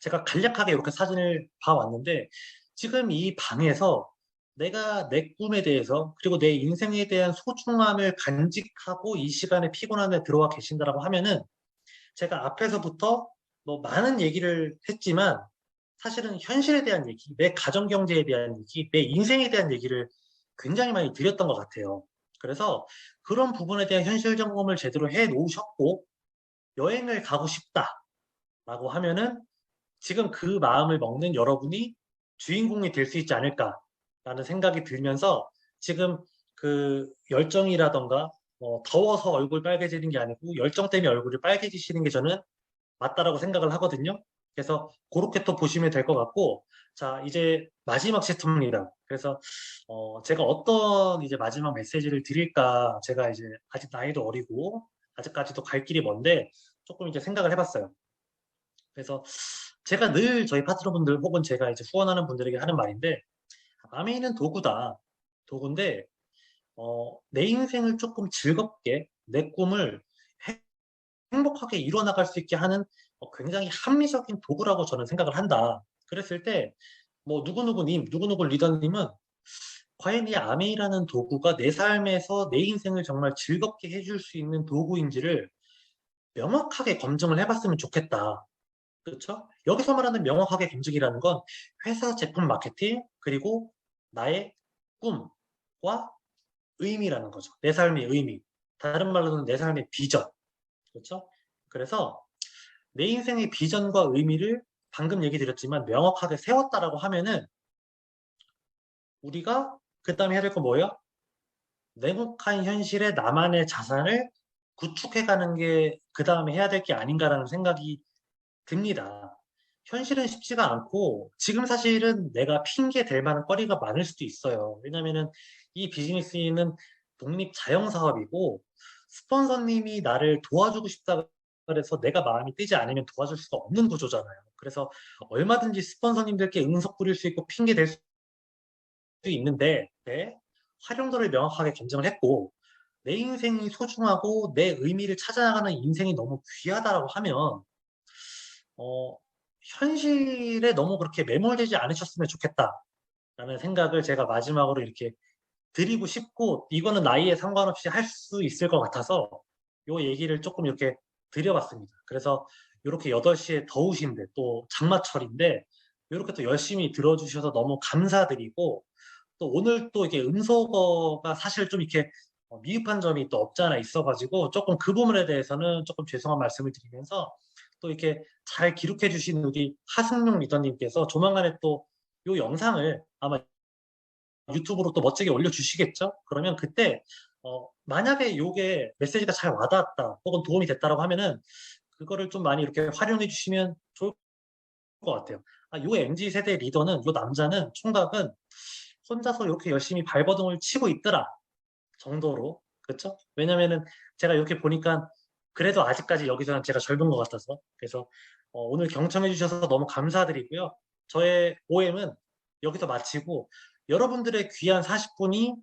제가 간략하게 이렇게 사진을 봐왔는데, 지금 이 방에서 내가 내 꿈에 대해서, 그리고 내 인생에 대한 소중함을 간직하고 이 시간에 피곤함에 들어와 계신다라고 하면은, 제가 앞에서부터 뭐 많은 얘기를 했지만, 사실은 현실에 대한 얘기, 내 가정 경제에 대한 얘기, 내 인생에 대한 얘기를 굉장히 많이 드렸던 것 같아요. 그래서 그런 부분에 대한 현실 점검을 제대로 해 놓으셨고, 여행을 가고 싶다라고 하면은 지금 그 마음을 먹는 여러분이 주인공이 될 수 있지 않을까라는 생각이 들면서 지금 그 열정이라던가 더워서 얼굴 빨개지는 게 아니고 열정 때문에 얼굴이 빨개지시는 게 저는 맞다라고 생각을 하거든요. 그래서 그렇게 또 보시면 될 것 같고, 자, 이제 마지막 챕터입니다. 그래서 제가 어떤 이제 마지막 메시지를 드릴까, 제가 이제 아직 나이도 어리고 아직까지도 갈 길이 먼데 조금 이제 생각을 해봤어요. 그래서 제가 늘 저희 파트너분들 혹은 제가 이제 후원하는 분들에게 하는 말인데, 마음에 있는 도구다. 도구인데 내 인생을 조금 즐겁게 내 꿈을 행복하게 이뤄나갈 수 있게 하는 굉장히 합리적인 도구라고 저는 생각을 한다. 그랬을 때, 뭐, 누구누구님, 누구누구 리더님은 과연 이 아메이라는 도구가 내 삶에서 내 인생을 정말 즐겁게 해줄 수 있는 도구인지를 명확하게 검증을 해봤으면 좋겠다. 그렇죠? 여기서 말하는 명확하게 검증이라는 건 회사 제품 마케팅, 그리고 나의 꿈과 의미라는 거죠. 내 삶의 의미. 다른 말로는 내 삶의 비전. 그렇죠? 그래서 내 인생의 비전과 의미를 방금 얘기 드렸지만 명확하게 세웠다라고 하면은 우리가 그 다음에 해야 될 건 뭐예요? 냉혹한 현실에 나만의 자산을 구축해가는 게 그 다음에 해야 될 게 아닌가라는 생각이 듭니다. 현실은 쉽지가 않고 지금 사실은 내가 핑계 댈 만한 거리가 많을 수도 있어요. 왜냐면은 이 비즈니스는 독립 자영 사업이고 스폰서님이 나를 도와주고 싶다 그래서 내가 마음이 뜨지 않으면 도와줄 수가 없는 구조잖아요. 그래서 얼마든지 스폰서님들께 응석 부릴 수 있고 핑계 댈 수 있는데 네? 활용도를 명확하게 검증을 했고 내 인생이 소중하고 내 의미를 찾아나가는 인생이 너무 귀하다라고 하면 어, 현실에 너무 그렇게 매몰되지 않으셨으면 좋겠다라는 생각을 제가 마지막으로 이렇게 드리고 싶고, 이거는 나이에 상관없이 할 수 있을 것 같아서 요 얘기를 조금 이렇게 드려봤습니다. 그래서 이렇게 8시에 더우신데 또 장마철인데 이렇게 또 열심히 들어주셔서 너무 감사드리고, 또 오늘 또 이게 음소거가 사실 좀 이렇게 미흡한 점이 또 없지 않아 있어가지고 조금 그 부분에 대해서는 조금 죄송한 말씀을 드리면서 또 이렇게 잘 기록해 주신 우리 하승용 리더님께서 조만간에 또 이 영상을 아마 유튜브로 또 멋지게 올려주시겠죠? 그러면 그때 만약에 요게 메시지가 잘 와닿았다 혹은 도움이 됐다라고 하면은 그거를 좀 많이 이렇게 활용해 주시면 좋을 것 같아요. 요 MZ 세대 리더는 요 남자는 총각은 혼자서 이렇게 열심히 발버둥을 치고 있더라 정도로 그렇죠? 왜냐면은 제가 이렇게 보니까 그래도 아직까지 여기서는 제가 젊은 것 같아서 그래서 오늘 경청해 주셔서 너무 감사드리고요. 저의 OM은 여기서 마치고 여러분들의 귀한 40분이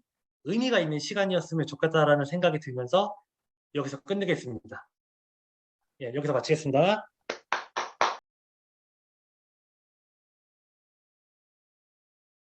의미가 있는 시간이었으면 좋겠다라는 생각이 들면서 여기서 끝내겠습니다. 예, 여기서 마치겠습니다.